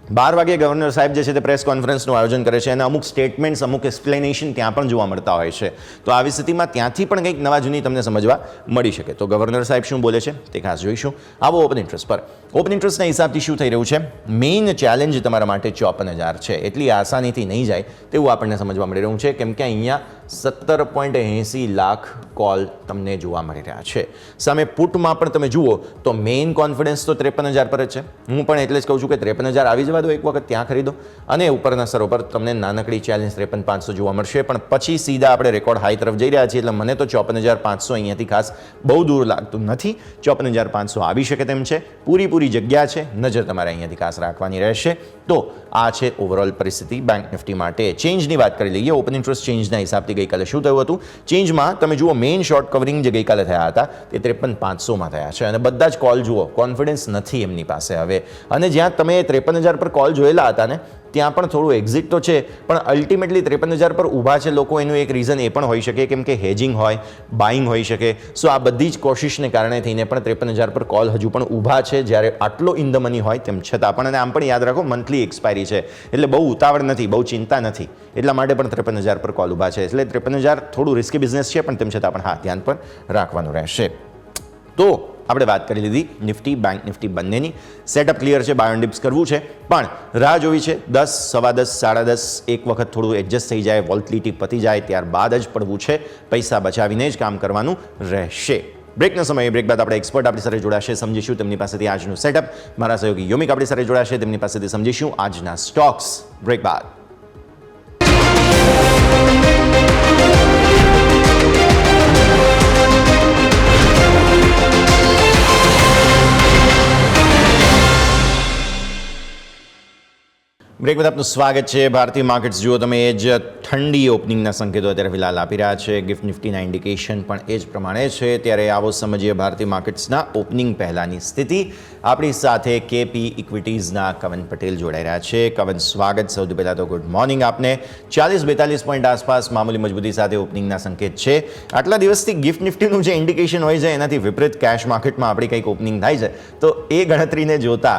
12 વાગે ગવર્નર સાહેબ જે છે તે પ્રેસ કોન્ફરન્સનું આયોજન કરે છે અને અમુક સ્ટેટમેન્ટ્સ, અમુક એક્સપ્લેનેશન ત્યાં પણ જોવા મળતા હોય છે. તો આવી સ્થિતિમાં ત્યાંથી પણ કંઈક નવા જૂની તમને સમજવા મળી શકે. તો ગવર્નર સાહેબ શું બોલે છે તે ખાસ જોઈશું. આવો ઓપન ઇન્ટરેસ્ટ પર. ઓપન ઇન્ટરેસ્ટના હિસાબથી શું થઈ રહ્યું છે? મેઇન ચેલેન્જ તમારા માટે 54,000 છે. એટલી આસાનીથી નહીં જાય તેવું આપણને સમજવા મળી રહ્યું છે, કેમ કે અહીંયા 17.80 લાખ કોલ તમને જોવા મળી રહ્યા છે. સામે પુટમાં પણ તમે જુઓ તો મેઇન કોન્ફિડન્સ તો 53,000 પર જ છે. હું પણ એટલે જ કહું છું કે 53,000 આવી જવા દો, એક વખત ત્યાં ખરીદો અને ઉપરના સ્તરો પર તમને નાનકડી ચેલેન્જ 53,500 જોવા મળશે. પણ પછી સીધા આપણે રેકોર્ડ હાઈ તરફ જઈ રહ્યા છીએ એટલે મને તો 54,500 અહીંયાથી ખાસ બહુ દૂર લાગતું નથી. 54,500 આવી શકે તેમ છે. પૂરી જગ્યા છે. નજર તમારે અહીંયાથી ખાસ રાખવાની રહેશે. તો આ છે ઓવરઓલ પરિસ્થિતિ બેંક નિફ્ટી માટે. ચેન્જની વાત કરી લઈએ. ઓપન ઇન્ટરેસ્ટ ચેન્જના હિસાબથી ગઈકાલે શું થયું હતું? ચેન્જમાં તમે જુઓ મેઇન શોર્ટ કવરિંગ જે ગઈકાલે થયા હતા તે 53,500માં થયા છે અને બધા જ કોલ જુઓ, કોન્ફિડન્સ નથી એમની પાસે હવે. અને જ્યાં તમે 53,000 પર કોલ જોયેલા હતા ને ત્યાં પણ થોડું એક્ઝિટ તો છે, પણ અલ્ટિમેટલી 53,000 પર ઊભા છે લોકો. એનું એક રીઝન એ પણ હોઈ શકે કેમ કે હેજિંગ હોય, બાઇંગ હોઈ શકે. સો આ બધી જ કોશિશને કારણે થઈને પણ 53,000 પર કોલ હજુ પણ ઊભા છે, જ્યારે આટલો ઇન ધ મની હોય તેમ છતાં પણ. અને આમ પણ યાદ રાખો મંથલી એક્સપાયરી છે એટલે બહુ ઉતાવળ નથી, બહુ ચિંતા નથી. એટલા માટે પણ 53,000 પર કોલ ઊભા છે. એટલે 53,000 થોડું રિસ્કી બિઝનેસ છે, પણ તેમ છતાં પણ હા, ધ્યાન પર રાખવાનું રહેશે. તો આપણે વાત કરી લીધી નિફ્ટી, બેંક નિફ્ટી બંનેની. સેટઅપ ક્લિયર છે. બાય ઓન ડિપ્સ કરવું છે પણ રાહ જોવી છે 10, 10:15, 10:30 એક વખત થોડું એડજસ્ટ થઈ જાય, વોલ્ટિલિટી પતી જાય ત્યારબાદ જ પડવું છે. પૈસા બચાવીને જ કામ કરવાનું રહેશે. બ્રેકના સમયે, બ્રેક બાદ આપણે એક્સપર્ટ આપણી સાથે જોડાશે, સમજીશું તેમની પાસેથી આજનું સેટઅપ. મારા સહયોગી યોમિક આપણી સાથે જોડાશે, તેમની પાસેથી સમજીશું આજના સ્ટોક્સ. બ્રેક બાદ. બ્રેક બાદ આપનું સ્વાગત છે. ભારતીય માર્કેટ્સ જુઓ તમે, એ જ ઠંડી ઓપનિંગના સંકેતો અત્યારે ફિલહાલ આપી રહ્યા છે. ગિફ્ટ નિફ્ટીના ઇન્ડિકેશન પણ એ જ પ્રમાણે છે. ત્યારે આવો સમજીએ ભારતીય માર્કેટ્સના ઓપનિંગ પહેલાંની સ્થિતિ. આપણી સાથે કેપી ઇક્વિટીઝના કવન પટેલ જોડાઈ રહ્યા છે. કવન, સ્વાગત. સૌથી પહેલાં તો ગુડ મોર્નિંગ આપને. 40-42 પોઈન્ટ આસપાસ મામૂલી મજબૂતી સાથે ઓપનિંગના સંકેત છે. આટલા દિવસથી ગિફ્ટ નિફ્ટીનું જે ઇન્ડિકેશન હોય છે એનાથી વિપરીત કેશ માર્કેટમાં આપણી કંઈક ઓપનિંગ થાય છે. તો એ ગણતરીને જોતા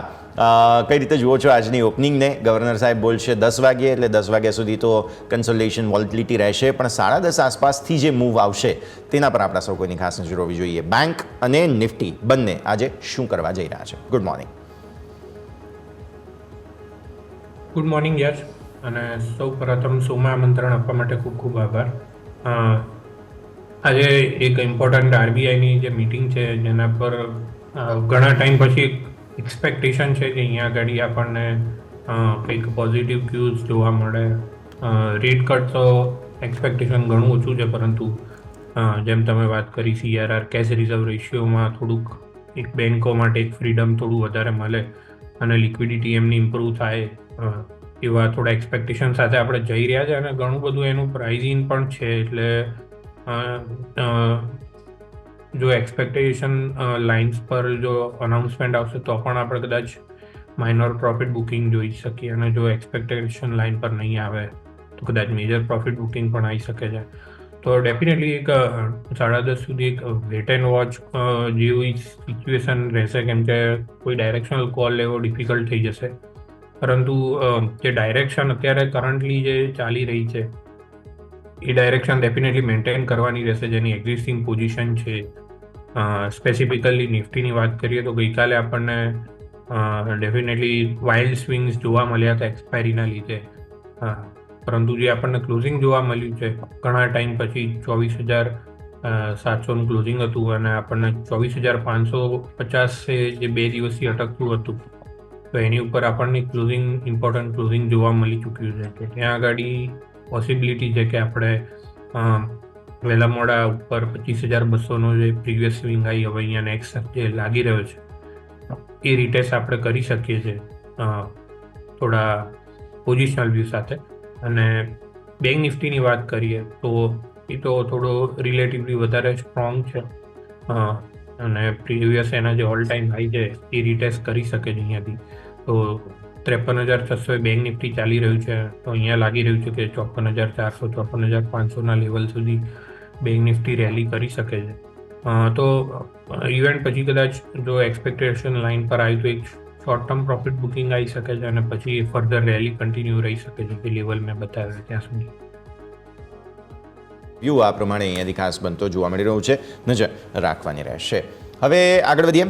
કઈ રીતે જુઓ છો આજની ઓપનિંગને? ગવર્નર સાહેબ બોલશે 10 વાગ્યે એટલે 10 વાગ્યા સુધી તો કન્સોલિડેશન, વોલ્ટિલિટી રહેશે, પણ 10:30 આસપાસથી જે મૂવ આવશે તેના પર આપણા સૌ કોઈની ખાસ નજર હોવી જોઈએ. બેંક અને નિફ્ટી બંને આજે શું કરવા જઈ રહ્યા છે? Good morning. ગુડ મોર્નિંગ યશ, અને સૌ પ્રથમ શોમાં આમંત્રણ આપવા માટે ખૂબ ખૂબ આભાર. આજે એક ઇમ્પોર્ટન્ટ આરબીઆઈની જે મીટિંગ છે જેના પર ઘણા ટાઈમ પછી એક્સપેક્ટેશન છે કે અહીંયા આગળ આપણને કંઈક પોઝિટિવ ક્યુઝ જોવા મળે. રેટ કટ તો એક્સપેક્ટેશન ઘણું ઓછું છે, પરંતુ જેમ તમે વાત કરી CRR, કેશ રિઝર્વ રેશિયોમાં થોડુંક એક બેન્કો માટે એક ફ્રીડમ થોડું વધારે મળે અને લિક્વિડિટી એમની ઇમ્પ્રૂવ થાય એવા થોડા એક્સપેક્ટેશન સાથે આપણે જઈ રહ્યા છે અને ઘણું બધું એનું પ્રાઇઝિંગ પણ છે. એટલે જો એક્સપેક્ટેશન લાઇન્સ પર જો અનાઉન્સમેન્ટ આવશે તો પણ આપણે કદાચ માઇનોર પ્રોફિટ બુકિંગ જોઈ શકીએ, અને જો એક્સપેક્ટેશન લાઇન પર નહીં આવે તો કદાચ મેજર પ્રોફિટ બુકિંગ પણ આવી શકે છે. તો ડેફિનેટલી એક 10:30 સુધી એક વેટ એન્ડ વોચ જેવી સિચ્યુએશન રહેશે, કેમ કે કોઈ ડાયરેક્શનલ કોલ લેવો ડિફિકલ્ટ થઈ જશે. પરંતુ જે ડાયરેક્શન અત્યારે કરન્ટલી જે ચાલી રહી છે એ ડાયરેક્શન ડેફિનેટલી મેન્ટેન કરવાની રહેશે, જેની એક્ઝિસ્ટિંગ પોઝિશન છે. સ્પેસિફિકલી નિફ્ટીની વાત કરીએ તો ગઈકાલે આપણને ડેફિનેટલી વાઇલ્ડ સ્વિંગ્સ જોવા મળ્યા હતા એક્સપાયરીના લીધે, પરંતુ જે આપણને ક્લોઝિંગ જોવા મળ્યું છે ઘણા ટાઈમ પછી 24,700નું ક્લોઝિંગ હતું અને આપણને 24,550 જે 2 દિવસથી અટકતું હતું, તો એની ઉપર આપણને ઇમ્પોર્ટન્ટ ક્લોઝિંગ જોવા મળી ચૂક્યું છે. તો ત્યાં આગળ પોસિબિલિટી છે કે આપણે વહેલા મોડા ઉપર 25,200નો જે પ્રીવિયસ સ્વિંગ આવી હવે અહીંયા નેક્સ્ટ જે લાગી રહ્યો છે એ રિટેસ્ટ આપણે કરી શકીએ છીએ થોડા પોઝિશનલ વ્યૂ સાથે. અને બેંક નિફ્ટીની વાત કરીએ તો એ તો થોડો રિલેટિવલી વધારે સ્ટ્રોંગ છે અને પ્રીવિયસ એના જે ઓલ ટાઈમ હાઈ છે એ રિટેસ્ટ કરી શકે છે અહીંયાથી. તો 53,600 બેંક નિફ્ટી ચાલી રહ્યું છે, તો અહીંયા લાગી રહ્યું છે કે 54,400 54,500ના લેવલ સુધી બેંક નિફ્ટી રેલી કરી શકે છે. તો ઇવેન્ટ પછી કદાચ જો એક્સપેક્ટેશન લાઇન પર આવી તો એક શોર્ટ ટર્મ પ્રોફિટ બુકિંગ આવી શકે છે અને પછી ફર્ધર રેલી કન્ટિન્યુ રહી શકે છે જે લેવલ મેં બતાવ્યો ત્યાં સુધી. વ્યૂ આ પ્રમાણે અહીંયાથી ખાસ બનતો જોવા મળી રહ્યું છે, નજર રાખવાની રહેશે. હવે આગળ વધીએ.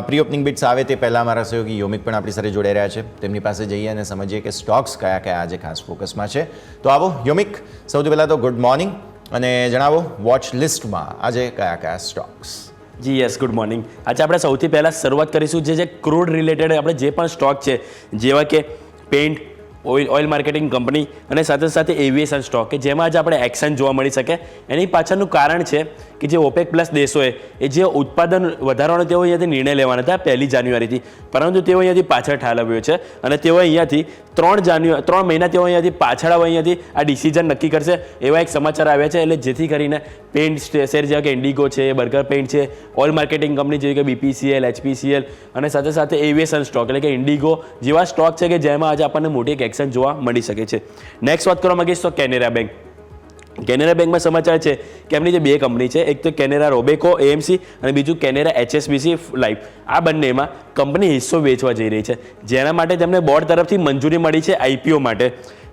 પ્રી ઓપનિંગ બિટ્સ આવે તે પહેલાં મારા સહયોગી યોમિક પણ આપણી સાથે જોડાઈ રહ્યા છે, તેમની પાસે જઈએ અને સમજીએ કે સ્ટોક્સ કયા કયા આજે ખાસ ફોકસમાં છે. તો આવો યોમિક, સૌથી પહેલાં તો ગુડ મોર્નિંગ અને જણાવો વોચ લિસ્ટમાં આજે કયા કયા સ્ટોક્સ. જી યસ, ગુડ મોર્નિંગ. આજે આપણે સૌથી પહેલાં શરૂઆત કરીશું જે ક્રૂડ રિલેટેડ આપણે જે પણ સ્ટોક છે, જેવા કે પેન્ટ, ઓઇલ માર્કેટિંગ કંપની અને સાથે સાથે એવિએશન સ્ટોક, કે જેમાં આજે આપણે એક્શન જોવા મળી શકે. એની પાછળનું કારણ છે કે જે OPEC પ્લસ દેશોએ એ જે ઉત્પાદન વધારવાનો તેઓ અહીંયાથી નિર્ણય લેવાના હતા 1 જાન્યુઆરીથી, પરંતુ તેઓ અહીંયાથી પાછળ ઠાલવ્યો છે અને તેઓ અહીંયાથી 3 મહિના તેઓ અહીંયાથી પાછળ અહીંયાથી આ ડિસિઝન નક્કી કરશે એવા એક સમાચાર આવ્યા છે. એટલે જેથી કરીને પેન્ટ શેર જેવા કે ઇન્ડિગો છે, બર્ગર પેન્ટ છે, ઓઇલ માર્કેટિંગ કંપની જેવી કે BPCL, HPCL અને સાથે સાથે એવિએશન સ્ટોક એટલે કે ઇન્ડિગો જેવા સ્ટોક છે કે જેમાં આજે આપણને મોટી એક એક્શન જોવા મળી શકે છે. નેક્સ્ટ વાત કરવા માંગીશ તો કેનેરા બેંક. કેનેરા બેંકમાં સમાચાર છે કે એમની જે 2 કંપની છે, એક તો કેનેરા રોબેકો AMC અને બીજું કેનેરા HSBC લાઈફ. આ બંનેમાં કંપની હિસ્સો વેચવા જઈ રહી છે, જેના માટે તેમને બોર્ડ તરફથી મંજૂરી મળી છે IPO માટે.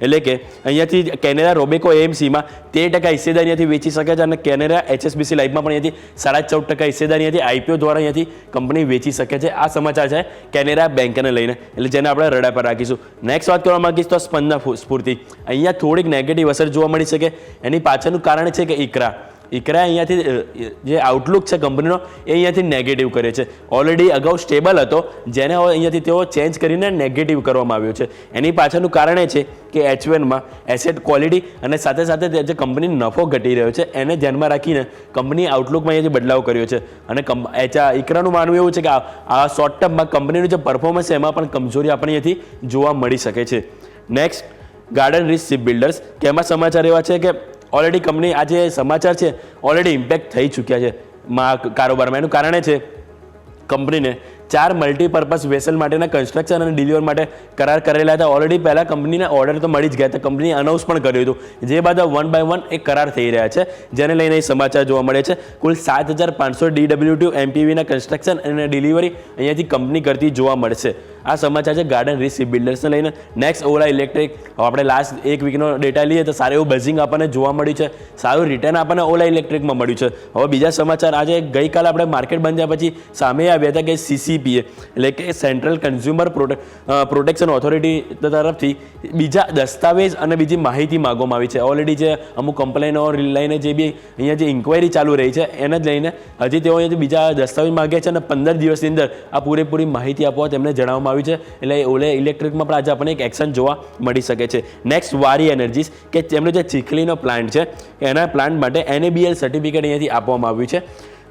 એટલે કે અહીંયાથી કેનેરા રોબેકો AMCમાં 13% હિસ્સેદારી અહીંયાથી વેચી શકે છે અને કેનેરા HSBC લાઈફમાં પણ અહીંયાથી 14.5% હિસ્સેદારી અહીંયાથી IPO દ્વારા અહીંયાથી કંપની વેચી શકે છે. આ સમાચાર છે કેનેરા બેંકને લઈને, એટલે જેને આપણે રડા પર રાખીશું. નેક્સ્ટ વાત કરવા માંગીશ તો સ્પંદના સ્ફૂર્તિ. અહીંયા થોડીક નેગેટિવ અસર જોવા મળી શકે. એની પાછળનું કારણ છે કે ICRA અહીંયાથી જે આઉટલુક છે કંપનીનો એ અહીંયાથી નેગેટિવ કરે છે. ઓલરેડી અગાઉ સ્ટેબલ હતો, જેને હવે અહીંયાથી તેઓ ચેન્જ કરીને નેગેટિવ કરવામાં આવ્યો છે. એની પાછળનું કારણ એ છે કે H1માં એસેટ ક્વોલિટી અને સાથે સાથે જે કંપની નફો ઘટી રહ્યો છે એને ધ્યાનમાં રાખીને કંપની આઉટલુકમાં અહીંયાથી બદલાવ કર્યો છે. અને ICRAનું માનવું એવું છે કે આ શોર્ટ ટર્મમાં કંપનીનું જે પરફોર્મન્સ છે એમાં પણ કમજોરી આપણે અહીંયાથી જોવા મળી શકે છે. Next Garden Reach ship builders, કે એમાં સમાચાર એવા છે કે ઓલરેડી કંપની આ જે સમાચાર છે ઓલરેડી ઇમ્પેક્ટ થઈ ચૂક્યા છે કારોબારમાં. એનું કારણ એ છે કંપનીને 4 મલ્ટીપર્પઝ વેસલ માટેના કન્સ્ટ્રક્શન અને ડિલિવર માટે કરાર કરેલા હતા. ઓલરેડી પહેલાં કંપનીના ઓર્ડર તો મળી જ ગયા હતા, કંપનીએ અનાઉન્સ પણ કર્યું હતું, જે બાદ 1 by 1 એ કરાર થઈ રહ્યા છે, જેને લઈને સમાચાર જોવા મળે છે. કુલ 7,500 DWT MPVના કન્સ્ટ્રક્શન અને ડિલિવરી અહીંયાથી કંપની કરતી જોવા મળશે. આ સમાચાર છે ગાર્ડન રીચ શિપ બિલ્ડર્સને લઈને. નેક્સ્ટ ઓલા ઇલેક્ટ્રિક. આપણે લાસ્ટ 1 વીકનો ડેટા લઈએ તો સારું એવું બઝિંગ આપણને જોવા મળ્યું છે, સારું રિટર્ન આપણને ઓલા ઇલેક્ટ્રિકમાં મળ્યું છે. હવે બીજા સમાચાર આજે ગઈકાલે આપણે માર્કેટ બંધ થયા પછી સામે આવ્યા હતા કે CCPA એટલે કે સેન્ટ્રલ કન્ઝ્યુમર પ્રોટેક્શન ઓથોરિટી તરફથી બીજા દસ્તાવેજ અને બીજી માહિતી માગવામાં આવી છે. ઓલરેડી જે અમુક કમ્પ્લેનો લઈને જે બી અહીંયા જે ઇન્ક્વાયરી ચાલુ રહી છે એને જ લઈને હજી તેઓ અહીંયાથી બીજા દસ્તાવેજ માગ્યા છે અને 15 દિવસની અંદર આ પૂરેપૂરી માહિતી આપવા તેમને જણાવવામાં આવ્યું છે. એટલે ઓલે ઇલેક્ટ્રિકમાં પણ આજે આપણને એક એક્શન જોવા મળી શકે છે. નેક્સ્ટ વારી એનર્જીસ, કે તેમનો જે ચીખલીનો પ્લાન્ટ છે એના પ્લાન્ટ માટે NABL સર્ટિફિકેટ અહીંયાથી આપવામાં આવ્યું છે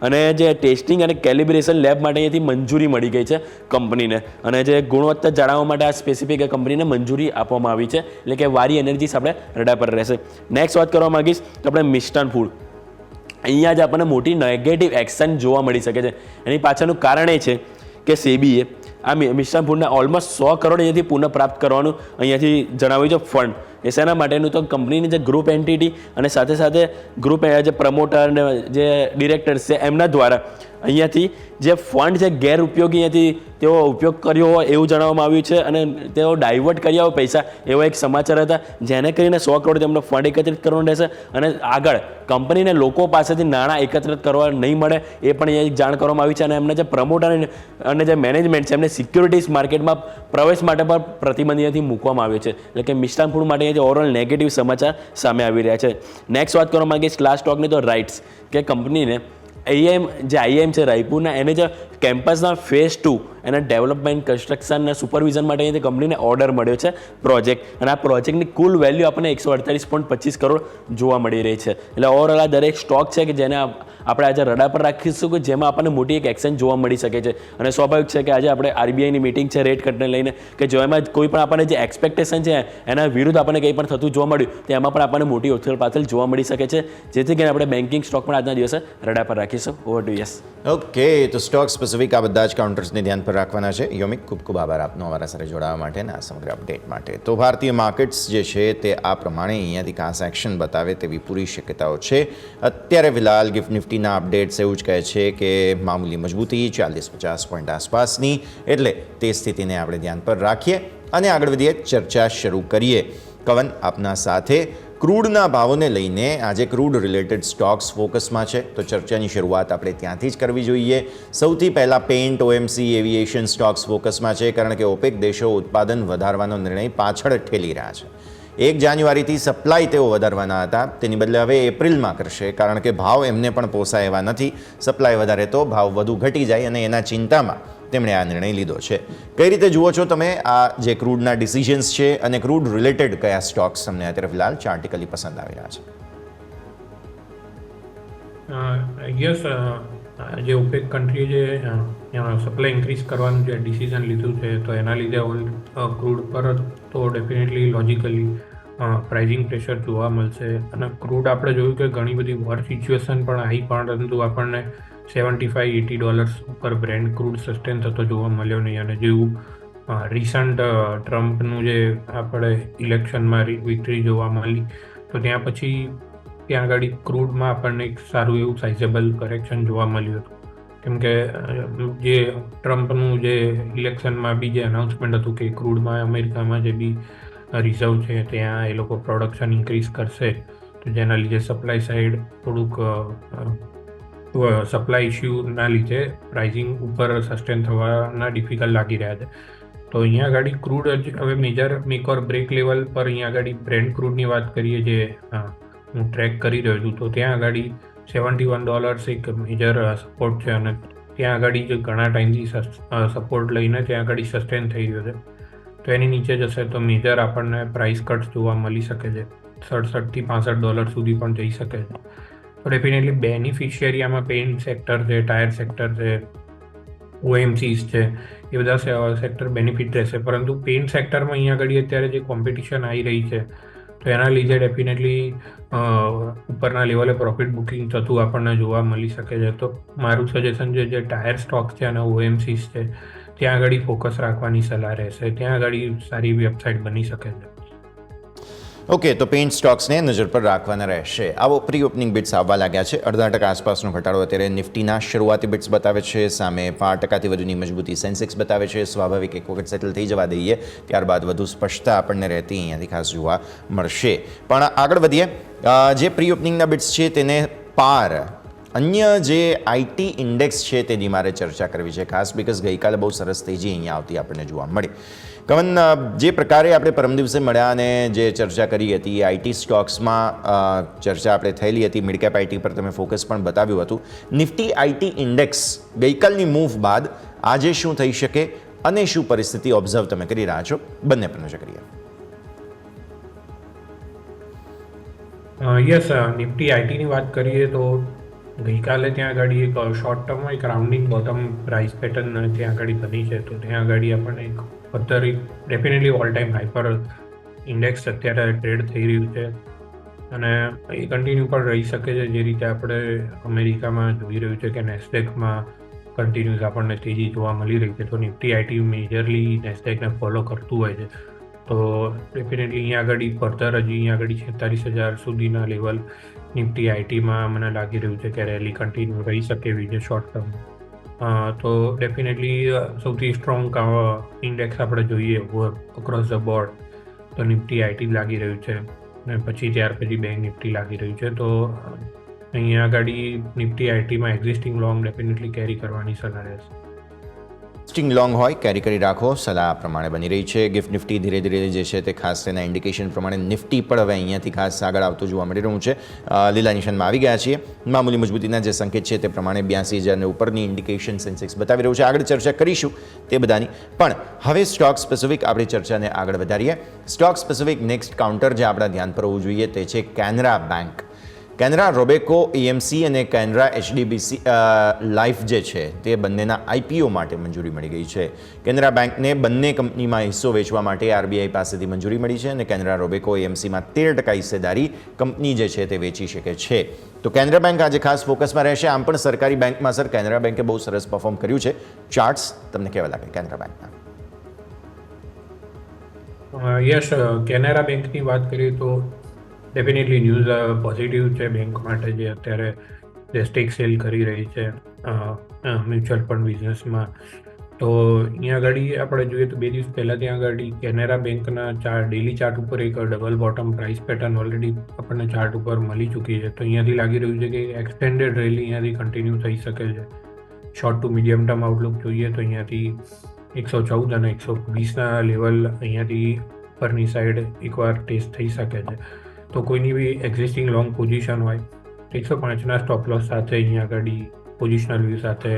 અને જે ટેસ્ટિંગ અને કેલિબ્રેશન લેબ માટે અહીંયાથી મંજૂરી મળી ગઈ છે કંપનીને, અને જે ગુણવત્તા જાળવવા માટે આ સ્પેસિફિક કંપનીને મંજૂરી આપવામાં આવી છે, એટલે કે વારી એનર્જીસ આપણે રડા પર રહેશે. નેક્સ્ટ વાત કરવા માંગીશ તો આપણે મિષ્ટાન ફૂડ. અહીંયા જ આપણને મોટી નેગેટિવ એક્શન જોવા મળી શકે છે. એની પાછળનું કારણ એ છે કે સેબીએ આ મિષ્ટાન ફૂડને ઓલમોસ્ટ 100 કરોડ અહીંયાથી પુનઃપ્રાપ્ત કરવાનું અહીંયાથી જણાવ્યું છે ફંડ. એ શેના માટેનું તો કંપનીની જે ગ્રુપ એન્ટિટી અને સાથે સાથે ગ્રુપ જે પ્રમોટર ને જે ડિરેક્ટર્સ છે એમના દ્વારા અહીંયાથી જે ફંડ છે ગેરઉપયોગી અહીંયાથી તેઓ ઉપયોગ કર્યો હોય એવું જણાવવામાં આવ્યું છે, અને તેઓ ડાયવર્ટ કર્યા હોય પૈસા, એવા એક સમાચાર હતા, જેને કરીને 100 કરોડ તેમનો ફંડ એકત્રિત કરવાનો રહેશે, અને આગળ કંપનીને લોકો પાસેથી નાણાં એકત્રિત કરવા નહીં મળે એ પણ અહીંયા જાણ કરવામાં આવી છે. અને એમના જે પ્રમોટર અને જે મેનેજમેન્ટ છે એમને સિક્યુરિટીઝ માર્કેટમાં પ્રવેશ માટે પણ પ્રતિબંધ અહીંયાથી મૂકવામાં આવ્યો છે. એટલે કે મિષ્ટાન ફૂડ માટે અહીંયાથી ઓવરઓલ નેગેટિવ સમાચાર સામે આવી રહ્યા છે. નેક્સ્ટ વાત કરવા માંગીશ ક્લાસ સ્ટોકની, તો રાઇટ્સ કે કંપનીને આઈઆઈએમ છે રાયપુરના, એને જે કેમ્પસના ફેઝ 2 એના ડેવલપમેન્ટ કન્સ્ટ્રક્શન અને સુપરવિઝન માટે અહીંયાથી કંપનીને ઓર્ડર મળ્યો છે પ્રોજેક્ટ, અને આ પ્રોજેક્ટની કુલ વેલ્યુ આપણને 148.25 કરોડ જોવા મળી રહી છે. એટલે ઓવરઓલ આ દરેક સ્ટોક છે કે જેને આપણે આજે રડા પર રાખીશું કે જેમાં આપણને મોટી એક એક્શન જોવા મળી શકે છે. અને સ્વાભાવિક છે કે આજે આપણે આરબીઆઈની મિટિંગ છે રેટ કટને લઈને, કે જેમાં કોઈ પણ આપણને જે એક્સપેક્ટેશન છે એના વિરુદ્ધ આપણને કંઈ પણ થતું જોવા મળ્યું, તો એમાં પણ આપણને મોટી ઉથલપાથલ જોવા મળી શકે છે, જેથી કરીને આપણે બેન્કિંગ સ્ટોક પણ આજના દિવસે રડા પર રાખીશું. Over to yes. ઓકે, તો સ્ટોક સ્પેસિફિક આ બધા જ કાઉન્ટર્સને ધ્યાન પર રાખવાના છે. યોમિક, ખૂબ ખૂબ આભાર આપનો અમારા સાથે જોડાવા માટે અને આ સમગ્ર અપડેટ માટે. તો ભારતીય માર્કેટ્સ જે છે તે આ પ્રમાણે અહીંયાથી ખાસ એક્શન બતાવે તેવી પૂરી શક્યતાઓ છે. અત્યારે ફિલહાલ ગિફ્ટ નિફ્ટીના અપડેટ્સ એવું જ કહે છે કે મામૂલી મજબૂતી 40-50 પોઈન્ટ આસપાસની, એટલે તે સ્થિતિને આપણે ધ્યાન પર રાખીએ અને આગળ વધીએ, ચર્ચા શરૂ કરીએ. કવન આપના સાથે ક્રૂડના ભાવોને લઈને આજે ક્રૂડ રિલેટેડ સ્ટોક્સ ફોકસમાં છે, તો ચર્ચાની શરૂઆત આપણે ત્યાંથી જ કરવી જોઈએ. સૌથી પહેલાં પેન્ટ, ઓએમસી, એવિએશન સ્ટોક્સ ફોકસમાં છે, કારણ કે ઓપેક દેશો ઉત્પાદન વધારવાનો નિર્ણય પાછળ ઠેલી રહ્યા છે. 1 જાન્યુઆરીથી સપ્લાય તેઓ વધારવાના હતા, તેની બદલે હવે એપ્રિલમાં કરશે, કારણ કે ભાવ એમને પણ પોસાય એવા નથી. સપ્લાય વધારે તો ભાવ વધુ ઘટી જાય, અને એના ચિંતામાં તેમણે આ નિર્ણય લીધો છે. કઈ રીતે જુઓ છો તમે આ જે ક્રૂડના ડિસિઝન્સ છે, અને ક્રૂડ રિલેટેડ કયા સ્ટોક્સ તમને અત્યારે ફિલહાલ ચાર્ટિકલી પસંદ આવી રહ્યા છે? યસ, જે ઓપેક કન્ટ્રીએ જે સપ્લાય ઇન્ક્રીઝ કરવાનું જે ડિસિઝન લીધું છે, તો એના લીધે ક્રૂડ પર તો ડેફિનેટલી લોજિકલી પ્રાઇઝિંગ પ્રેશર જોવા મળશે. અને ક્રૂડ આપણે જોયું કે ઘણી બધી વોર સિચ્યુએશન પણ આવી, પરંતુ આપણને $75-80 ઉપર બ્રેન્ટ ક્રૂડ સસ્ટેન થતો જોવા મળ્યો નહીં. અને જેવું રિસન્ટ ટ્રમ્પનું જે આપણે ઇલેક્શનમાં વિક્ટરી જોવા મળી, તો ત્યાં પછી ત્યાં આગળ ક્રૂડમાં આપણને એક સારું એવું સાઇઝેબલ કરેક્શન જોવા મળ્યું હતું. કેમ કે જે ટ્રમ્પનું જે ઇલેક્શનમાં બી જે અનાઉન્સમેન્ટ હતું કે ક્રૂડમાં અમેરિકામાં જે બી રિઝર્વ છે ત્યાં એ લોકો પ્રોડક્શન ઇન્ક્રીઝ કરશે, તો જેના લીધે સપ્લાય સાઈડ થોડુંક સપ્લાય ઇશ્યુના લીધે પ્રાઇઝિંગ ઉપર સસ્ટેન થવાના ડિફિકલ્ટ લાગી રહ્યા છે. તો અહીંયા આગળ ક્રૂડ હવે મેજર મેક ઓર બ્રેક લેવલ પર અહીંયા આગળ બ્રેન્ટ ક્રૂડની વાત કરીએ, જે હું ટ્રેક કરી રહ્યો છું, તો ત્યાં આગળ $71 એક મેજર સપોર્ટ છે, અને ત્યાં આગળ જે ઘણા ટાઈમથી સપોર્ટ લઈને ત્યાં આગળ સસ્ટેન થઈ રહ્યો છે. તો એની નીચે જશે તો મેજર આપણને પ્રાઇસ કટ્સ જોવા મળી શકે છે, $67-65 સુધી પણ જઈ શકે છે. તો ડેફિનેટલી બેનિફિશિયરી આમાં પેઇન્ટ સેક્ટર છે, ટાયર સેક્ટર છે, ઓએમસીસ છે, એ બધા સેક્ટર બેનિફિટ રહેશે. પરંતુ પેઇન્ટ સેક્ટરમાં અહીંયા આગળ અત્યારે જે કોમ્પિટિશન આવી રહી છે, તો એના લીધે ડેફિનેટલી ઉપરના લેવલે પ્રોફિટ બુકિંગ થતું આપણને જોવા મળી શકે છે. તો મારું સજેશન છે જે ટાયર સ્ટોક છે અને ઓએમસીસ છે ત્યાં આગળ ફોકસ રાખવાની સલાહ રહેશે. ત્યાં આગળ સારી વેબસાઇટ બની શકે છે. ઓકે, તો પેઇન્ટ સ્ટોક્સને નજર પર રાખવાના રહેશે. આવો પ્રી ઓપનિંગ બિટ્સ આવવા લાગ્યા છે. 0.5% આસપાસનો ઘટાડો અત્યારે નિફ્ટીના શરૂઆતી બિટ્સ બતાવે છે, સામે 5%થી વધુની મજબૂતી સેન્સેક્સ બતાવે છે. સ્વાભાવિક એક વખત સેટલ થઈ જવા દઈએ ત્યારબાદ વધુ સ્પષ્ટતા આપણને રહેતી અહીંયાથી ખાસ જોવા મળશે. પણ આગળ વધીએ, જે પ્રી ઓપનિંગના બિટ્સ છે તેને પાર અન્ય જે આઈટી ઇન્ડેક્સ છે તેની મારે ચર્ચા કરવી છે ખાસ, બીકોઝ ગઈકાલે બહુ સરસ તેજી અહીંયા આવતી આપણને જોવા મળી. કવન, જે પ્રકારે આપણે પરમ દિવસે મળ્યા અને જે ચર્ચા કરી હતી આઈટી સ્ટોક્સમાં ચર્ચા આપણે થયેલી હતી, મિડ કેપ આઈટી પર તમે ફોકસ પણ બતાવ્યું હતું. નિફ્ટી આઈટી ઇન્ડેક્સ ગઈકાલની મૂવ બાદ આજે શું થઈ શકે અને શું પરિસ્થિતિ ઓબ્ઝર્વ તમે કરી રહ્યા છો, બંને પર નજર કરીએ. યસ, નિફ્ટી આઈટીની વાત કરીએ તો ગઈકાલે ત્યાં આગળ એક શોર્ટ ટર્મમાં એક રાઉન્ડિંગ બોટમ પ્રાઇસ પેટર્ન ત્યાં આગળ બની છે, તો ત્યાં આગળ આપણને એક ફર્ધર એક definitely all time hyper index અત્યારે ટ્રેડ થઈ રહ્યું છે અને એ કન્ટિન્યુ પણ રહી શકે છે. જે રીતે આપણે અમેરિકામાં જોઈ રહ્યું છે કે નેસ્ડેકમાં કન્ટિન્યુઅસ આપણને તેજી જોવા મળી રહી છે, તો નિફ્ટી આઈટી મેજરલી નેસ્ડેકને ફોલો કરતું હોય છે. તો ડેફિનેટલી અહીંયા આગળ ફર્ધર હજી અહીંયા આગળ 46,000 સુધીના લેવલ નિફ્ટી આઈટીમાં મને લાગી રહ્યું છે કે રેલી કન્ટિન્યુ રહી શકે એવી છે શોર્ટ ટર્મ. તો ડેફિનેટલી સૌથી સ્ટ્રોંગ ઇન્ડેક્સ આપણે જોઈએ ઓવર અક્રોસ ધ બોર્ડ તો નિફ્ટી આઈટી લાગી રહ્યું છે અને પછી ત્યાર પછી બેંક નિફ્ટી લાગી રહ્યું છે. તો અહીંયા આગળ નિફ્ટી આઈટીમાં એક્ઝિસ્ટિંગ લોંગ ડેફિનેટલી કેરી કરવાની સલાહ રહેશે. સ્ટિંગ લોંગ હોય કેરી કરી રાખો, સલાહ આ પ્રમાણે બની રહી છે. ગિફ્ટ નિફ્ટી ધીરે ધીરે જે છે તે ખાસ તેના ઇન્ડિકેશન પ્રમાણે નિફ્ટી પણ હવે અહીંયાથી ખાસ આગળ આવતું જોવા મળી રહ્યું છે. લીલા નિશાનમાં આવી ગયા છીએ. મામૂલી મજબૂતીના જે સંકેત છે તે પ્રમાણે 82,000 ઉપરની ઇન્ડિકેશન સેન્સેક્સ બતાવી રહ્યું છે. આગળ ચર્ચા કરીશું તે બધાની, પણ હવે સ્ટોક સ્પેસિફિક આપણી ચર્ચાને આગળ વધારીએ. સ્ટોક સ્પેસિફિક નેક્સ્ટ કાઉન્ટર જે આપણા ધ્યાન પર હોવું જોઈએ તે છે કેનરા બેંક. કેનરા રોબેકો એએમસી અને કેનરા એચડીબીસી લાઈફ જે છે તે બંનેના આઈપીઓ માટે મંજૂરી મળી ગઈ છે. કેનરા બેંકને બંને કંપનીમાં હિસ્સો વેચવા માટે આરબીઆઈ પાસેથી મંજૂરી મળી છે અને કેનરા રોબેકો એએમસીમાં 13% હિસ્સેદારી કંપની જે છે તે વેચી શકે છે. તો કેનરા બેંક આજે ખાસ ફોકસમાં રહેશે. આમ પણ સરકારી બેંકમાં સર કેનરા બેંકે બહુ સરસ પરફોર્મ કર્યું છે. ચાર્ટ્સ તમને કેવા લાગે કેનરા બેંકના? યસ, કેનરા બેંકની વાત કરીએ તો ડેફિનેટલી ન્યૂઝ પોઝિટિવ છે બેંક માટે, જે અત્યારે જે સ્ટેક સેલ કરી રહી છે મ્યુચ્યુઅલ ફંડ બિઝનેસમાં. તો અહીંયા આગળ આપણે જોઈએ તો 2 દિવસ પહેલાં ત્યાં આગળ કેનરા બેંકના ડેલી ચાર્ટ ઉપર એક double bottom price pattern already આપણને ચાર્ટ ઉપર મળી ચૂકી છે. તો અહીંયાથી લાગી રહ્યું છે કે એક્સટેન્ડેડ રેલી અહીંયાથી કન્ટિન્યુ થઈ શકે છે. Short to medium term Outlook જોઈએ તો અહીંયાથી 114 અને 120ના લેવલ અહીંયાથી ઉપરની સાઈડ એકવાર ટેસ્ટ થઈ શકે છે. તો કોઈની બી એક્ઝિસ્ટિંગ લોંગ પોઝિશન હોય 105ના સ્ટોપ લોસ સાથે અહીંયા આગળ પોઝિશનલ વ્યૂ સાથે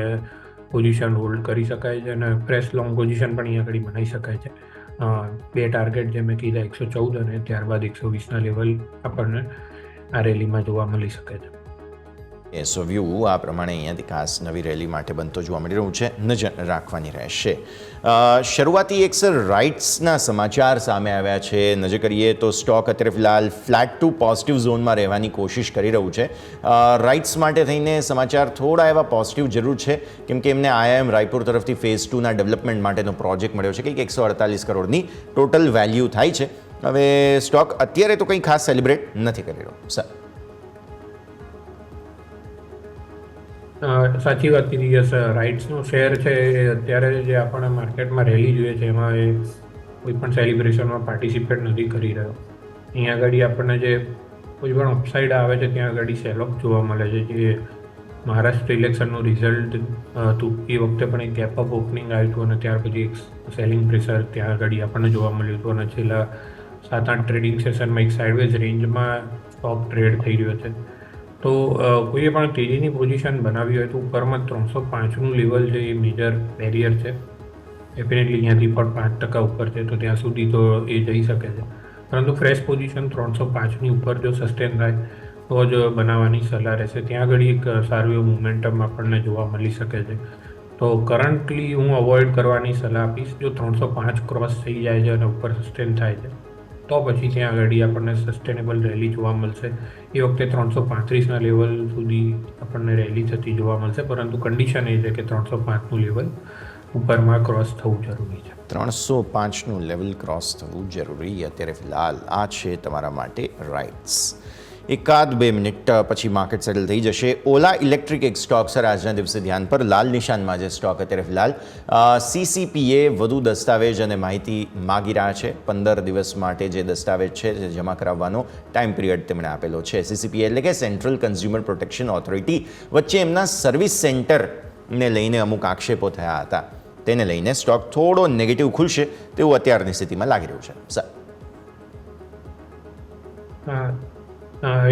પોઝિશન હોલ્ડ કરી શકાય છે અને ફ્રેશ લોંગ પોઝિશન પણ અહીંયા આગળ બનાવી શકાય છે. 2 ટાર્ગેટ જે મેં કીધા 114 અને ત્યારબાદ 120ના લેવલ આપણને આ રેલીમાં જોવા મળી શકે છે. સો વ્યૂ આ પ્રમાણે અહીંયાથી ખાસ નવી રેલી માટે બનતો જોવા મળી રહ્યું છે. નજર રાખવાની રહેશે. શરૂઆતી એક સર રાઇટ્સના સમાચાર સામે આવ્યા છે. નજર કરીએ તો સ્ટોક અત્યારે ફિલહાલ ફ્લેટ ટુ પોઝિટિવ ઝોનમાં રહેવાની કોશિશ કરી રહ્યું છે. રાઇટ્સ માટે થઈને સમાચાર થોડા એવા પોઝિટિવ જરૂર છે, કેમ કે એમને આઈઆઈએમ રાયપુર તરફથી ફેઝ 2ના ડેવલપમેન્ટ માટેનો પ્રોજેક્ટ મળ્યો છે. કંઈક 148 કરોડની ટોટલ વેલ્યુ થાય છે. હવે સ્ટોક અત્યારે તો કંઈ ખાસ સેલિબ્રેટ નથી કરી રહ્યો સર. સાચી વાત કીધી. યસ, રાઇટ્સનો શેર છે એ અત્યારે જે આપણને માર્કેટમાં રેલી જોઈએ છે એમાં એ કોઈ પણ સેલિબ્રેશનમાં પાર્ટિસિપેટ નથી કરી રહ્યો. અહીંયા આગળ આપણને જે કોઈ પણ અપસાઇડ આવે છે ત્યાં આગળ સેલ ઓફ જોવા મળે છે. જે મહારાષ્ટ્ર ઇલેક્શનનું રિઝલ્ટ હતું એ વખતે પણ એક ગેપ અપ ઓપનિંગ આવ્યું હતું અને ત્યાર પછી એક સેલિંગ પ્રેશર ત્યાં આગળ આપણને જોવા મળ્યું હતું અને છેલ્લા 7-8 ટ્રેડિંગ સેશનમાં એક સાઇડવેઝ રેન્જમાં સ્ટોક ટ્રેડ થઈ રહ્યો છે. તો કોઈએ પણ તેજીની પોઝિશન બનાવી હોય તો ઉપરમાં 305નું લેવલ છે એ મેજર બેરિયર છે. ડેફિનેટલી અહીંયાથી પણ 5% ઉપર છે તો ત્યાં સુધી તો એ જઈ શકે છે, પરંતુ ફ્રેશ પોઝિશન 305ની ઉપર જો સસ્ટેન થાય તો જ બનાવવાની સલાહ રહેશે. ત્યાં આગળ એક સારું એવું મોમેન્ટમ આપણને જોવા મળી શકે છે. તો કરન્ટલી હું અવોઇડ કરવાની સલાહ આપીશ. જો 305 ક્રોસ થઈ જાય છે અને ઉપર સસ્ટેન થાય છે તો પછી ત્યાં આગળ આપણને સસ્ટેનેબલ રેલી જોવા મળશે. એ વખતે 335ના લેવલ સુધી આપણને રેલી થતી જોવા મળશે, પરંતુ કન્ડિશન એ છે કે 305નું લેવલ ઉપરમાં ક્રોસ થવું જરૂરી છે. 305નું લેવલ ક્રોસ થવું જરૂરી અત્યારે ફિલહાલ આ છે તમારા માટે રાઇટ્સ. 1-2 મિનિટ પછી માર્કેટ સેટલ થઈ જશે. ઓલા ઇલેક્ટ્રિક એક સ્ટોક સર આજના દિવસે ધ્યાન પર લાલ નિશાનમાં જે સ્ટોક અત્યારે ફિલહાલ સીસીપીએ વધુ દસ્તાવેજ અને માહિતી માગી રહ્યા છે. 15 દિવસ માટે જે દસ્તાવેજ છે જે જમા કરાવવાનો ટાઈમ પિરિયડ તેમણે આપેલો છે. સીસીપીએ એટલે કે સેન્ટ્રલ કન્ઝ્યુમર પ્રોટેક્શન ઓથોરિટી વચ્ચે એમના સર્વિસ સેન્ટરને લઈને અમુક આક્ષેપો થયા હતા. તેને લઈને સ્ટોક થોડો નેગેટિવ ખુલશે તેવું અત્યારની સ્થિતિમાં લાગી રહ્યું છે સર.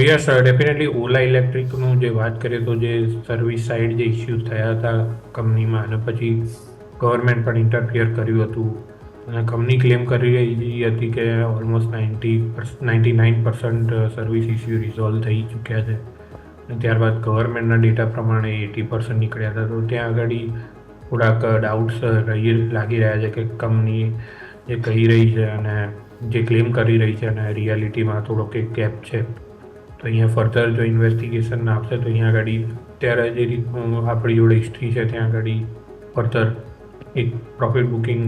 યસ, ડેફિનેટલી ઓલા ઇલેક્ટ્રિકનું જે વાત કરીએ તો જે સર્વિસ સાઇડ જે ઇસ્યુઝ થયા હતા કંપનીમાં અને પછી ગવર્મેન્ટ પણ ઇન્ટરફિયર કર્યું હતું અને કંપની ક્લેમ કરી રહી હતી કે ઓલમોસ્ટ 99% સર્વિસ ઇસ્યુ રિઝોલ્વ થઈ ચૂક્યા છે. અને ત્યારબાદ ગવર્મેન્ટના ડેટા પ્રમાણે 80% નીકળ્યા હતા. તો ત્યાં આગળ થોડાક ડાઉટ્સ લાગી રહ્યા છે કે કંપની જે કહી રહી છે અને જે ક્લેમ કરી રહી છે અને રિયાલિટીમાં થોડોક એક ગેપ છે. તો અહીંયા ફર્ધર જો ઇન્વેસ્ટિગેશન આપશે તો અહીંયા આગળ અત્યારે જે રીતનું આપણી જોડે હિસ્ટ્રી છે ત્યાં આગળ ફર્ધર એક પ્રોફિટ બુકિંગ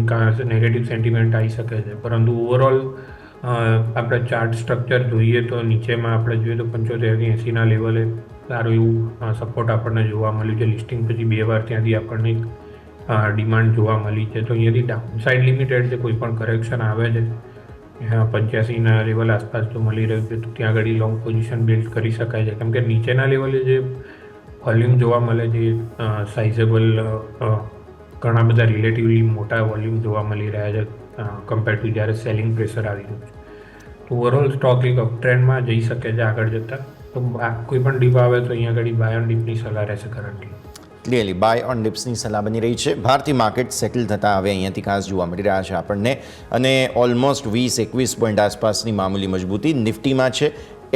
નેગેટિવ સેન્ટિમેન્ટ આવી શકે છે. પરંતુ ઓવરઓલ આપણે ચાર્ટ સ્ટ્રક્ચર જોઈએ તો નીચેમાં આપણે જોઈએ તો 75-80ના લેવલે સારું એવું સપોર્ટ આપણને જોવા મળ્યું છે. લિસ્ટિંગ પછી 2 વાર ત્યાંથી આપણને ડિમાન્ડ જોવા મળી છે. તો અહીંયાથી ડાઉનસાઇડ લિમિટેડ છે, કોઈ પણ કરેક્શન આવે છે 85ના લેવલ આસપાસ જો મળી રહ્યું છે તો ત્યાં આગળ લોંગ પોઝિશન બિલ્ડ કરી શકાય છે. કેમ કે નીચેના લેવલે જે વોલ્યુમ જોવા મળે છે સાઇઝેબલ ઘણા બધા રિલેટિવલી મોટા વોલ્યુમ જોવા મળી રહ્યા છે કમ્પેર ટુ જ્યારે સેલિંગ પ્રેશર આવી રહ્યું છે. તો ઓવરઓલ સ્ટોક એક અપટ્રેન્ડમાં જઈ શકે છે આગળ જતાં. તો કોઈ પણ ડીપ આવે તો અહીંયા આગળ બાય ઓન ડીપની સલાહ રહેશે કરન્ટલી. ક્લિયરલી બાય ઓન ડિપ્સની સલાહ બની રહી છે. ભારતીય માર્કેટ સેટલ થતાં હવે અહીંયાથી ખાસ જોવા મળી રહ્યા છે આપણને, અને ઓલમોસ્ટ 20-21 પોઈન્ટ આસપાસની મામૂલી મજબૂતી નિફ્ટીમાં છે.